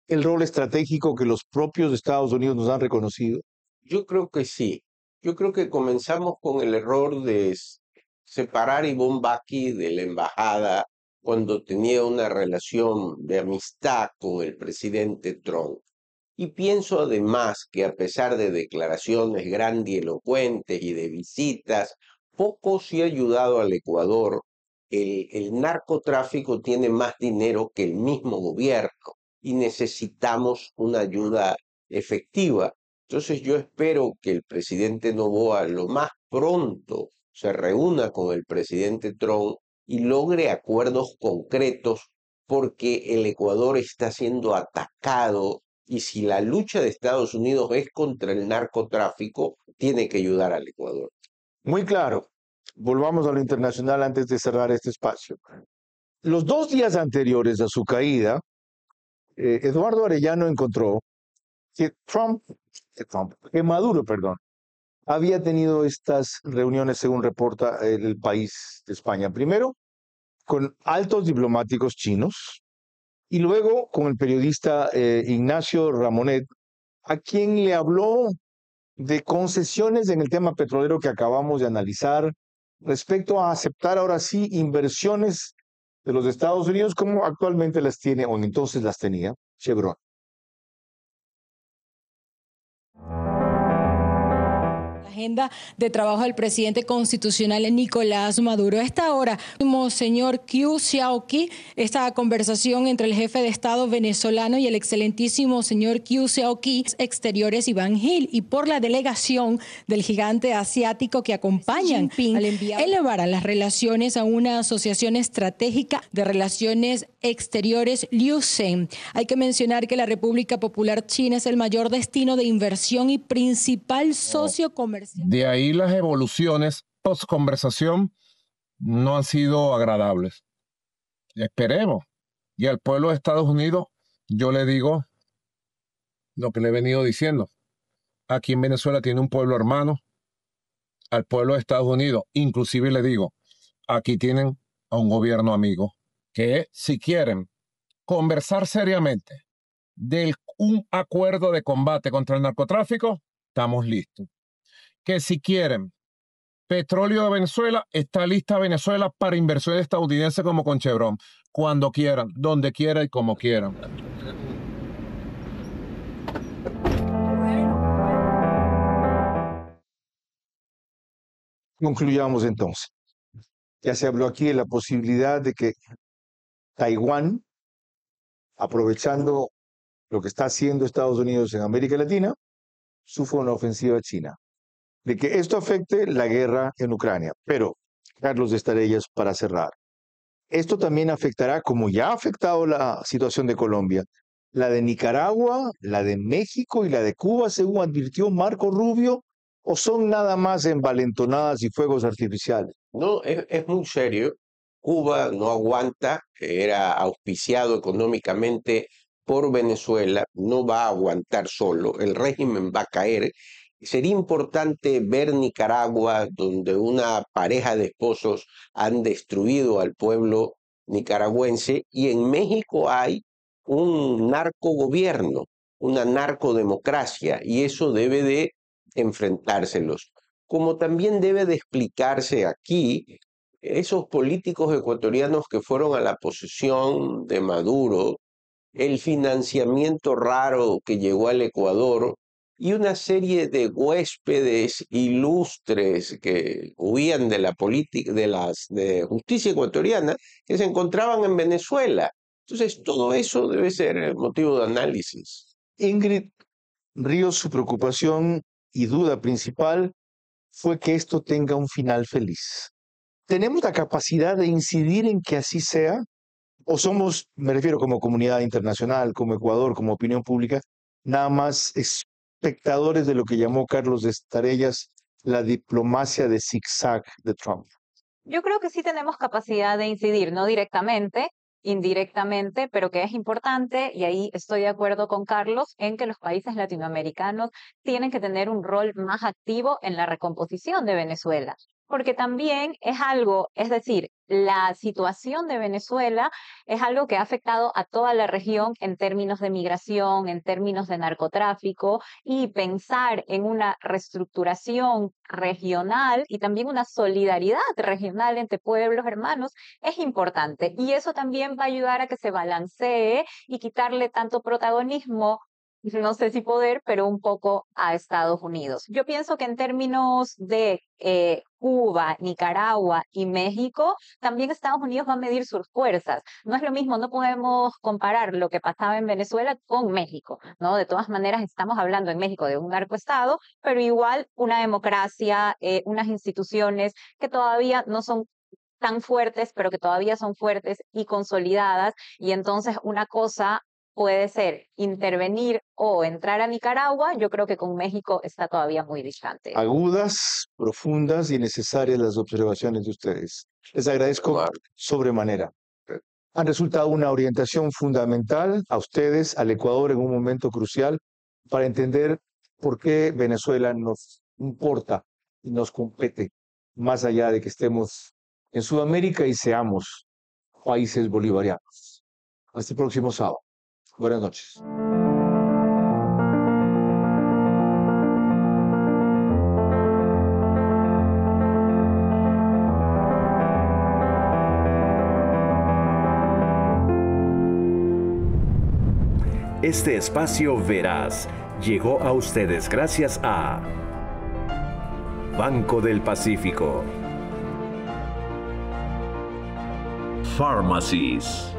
[SPEAKER 1] el rol estratégico que los propios Estados Unidos nos han reconocido.
[SPEAKER 7] Yo creo que sí. Yo creo que comenzamos con el error de separar a Ivonne Baki de la embajada cuando tenía una relación de amistad con el presidente Trump. Y pienso además que a pesar de declaraciones grandilocuentes y de visitas, poco se ha ayudado al Ecuador. El narcotráfico tiene más dinero que el mismo gobierno. y necesitamos una ayuda efectiva. Entonces yo espero que el presidente Noboa lo más pronto se reúna con el presidente Trump y logre acuerdos concretos, porque el Ecuador está siendo atacado y si la lucha de Estados Unidos es contra el narcotráfico, tiene que ayudar al Ecuador.
[SPEAKER 1] Muy claro. Volvamos a lo internacional antes de cerrar este espacio. Los 2 días anteriores a su caída, Eduardo Arellano encontró que Maduro, había tenido estas reuniones, según reporta el País de España. Primero, con altos diplomáticos chinos y luego con el periodista Ignacio Ramonet, a quien le habló de concesiones en el tema petrolero que acabamos de analizar respecto a aceptar ahora sí inversiones de los Estados Unidos como actualmente las tiene o entonces las tenía Chevron.
[SPEAKER 3] Agenda de trabajo del presidente constitucional Nicolás Maduro. A esta hora, señor Qiu Xiaoqi, esta conversación entre el jefe de Estado venezolano y el excelentísimo señor Qiu Xiaoqui, exteriores Iván Gil, y por la delegación del gigante asiático que acompañan al enviado, elevarán las relaciones a una asociación estratégica de relaciones exteriores Liu Zhen. Hay que mencionar que la República Popular China es el mayor destino de inversión y principal socio comercial.
[SPEAKER 4] De ahí las evoluciones post-conversación no han sido agradables. Esperemos. Y al pueblo de Estados Unidos yo le digo lo que le he venido diciendo. Aquí en Venezuela tiene un pueblo hermano. Al pueblo de Estados Unidos inclusive le digo, aquí tienen a un gobierno amigo que si quieren conversar seriamente de un acuerdo de combate contra el narcotráfico, estamos listos. Que si quieren petróleo de Venezuela, está lista Venezuela para inversiones estadounidenses como con Chevron, cuando quieran, donde quieran y como quieran.
[SPEAKER 1] Concluyamos entonces. Ya se habló aquí de la posibilidad de que Taiwán, aprovechando lo que está haciendo Estados Unidos en América Latina, sufra una ofensiva china. De que esto afecte la guerra en Ucrania. Pero, Carlos de Estarellas, para cerrar, esto también afectará, como ya ha afectado la situación de Colombia, la de Nicaragua, la de México y la de Cuba, según advirtió Marco Rubio, ¿o son nada más envalentonadas y fuegos artificiales?
[SPEAKER 7] No, es muy serio. Cuba no aguanta, era auspiciado económicamente por Venezuela, no va a aguantar solo, el régimen va a caer. Sería importante ver Nicaragua, donde una pareja de esposos han destruido al pueblo nicaragüense, y en México hay un narcogobierno, una narcodemocracia, y eso debe de enfrentárselos. Como también debe de explicarse aquí esos políticos ecuatorianos que fueron a la posesión de Maduro, el financiamiento raro que llegó al Ecuador, y una serie de huéspedes ilustres que huían de la política, de justicia ecuatoriana, que se encontraban en Venezuela. Entonces, todo eso debe ser motivo de análisis.
[SPEAKER 1] Ingrid Ríos, su preocupación y duda principal fue que esto tenga un final feliz. ¿Tenemos la capacidad de incidir en que así sea? ¿O somos, me refiero como comunidad internacional, como Ecuador, como opinión pública, nada más espectadores de lo que llamó Carlos de Estarellas la diplomacia de zigzag de Trump?
[SPEAKER 8] Yo creo que sí tenemos capacidad de incidir, no directamente, indirectamente, pero que es importante, y ahí estoy de acuerdo con Carlos, en que los países latinoamericanos tienen que tener un rol más activo en la recomposición de Venezuela. Porque también es algo, es decir, la situación de Venezuela es algo que ha afectado a toda la región en términos de migración, en términos de narcotráfico, y pensar en una reestructuración regional y también una solidaridad regional entre pueblos hermanos es importante. Y eso también va a ayudar a que se balancee y quitarle tanto protagonismo no sé si poder, pero un poco a Estados Unidos. Yo pienso que en términos de Cuba, Nicaragua y México, también Estados Unidos va a medir sus fuerzas. No es lo mismo, no podemos comparar lo que pasaba en Venezuela con México, ¿no? De todas maneras, estamos hablando en México de un narcoestado, pero igual una democracia, unas instituciones que todavía no son tan fuertes, pero que todavía son fuertes y consolidadas, y entonces una cosa puede ser intervenir o entrar a Nicaragua. Yo creo que con México está todavía muy distante.
[SPEAKER 1] Agudas, profundas y necesarias las observaciones de ustedes. Les agradezco sobremanera. Han resultado una orientación fundamental a ustedes, al Ecuador, en un momento crucial para entender por qué Venezuela nos importa y nos compete, más allá de que estemos en Sudamérica y seamos países bolivarianos. Hasta el próximo sábado. Buenas noches.
[SPEAKER 10] Este espacio Veraz llegó a ustedes gracias a Banco del Pacífico, Pharmacies,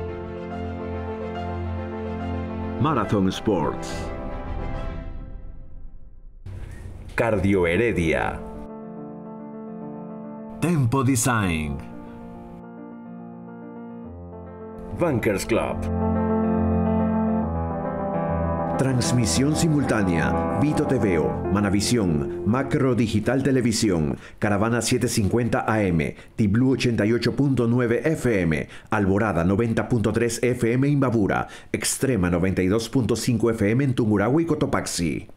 [SPEAKER 10] Marathon Sports, Cardio Heredia, Tempo Design, Bankers Club. Transmisión simultánea, Vito TVO, Manavisión, Macro Digital Televisión, Caravana 750 AM, Tiblu 88.9 FM, Alborada 90.3 FM Imbabura, Extrema 92.5 FM en Tungurahua y Cotopaxi.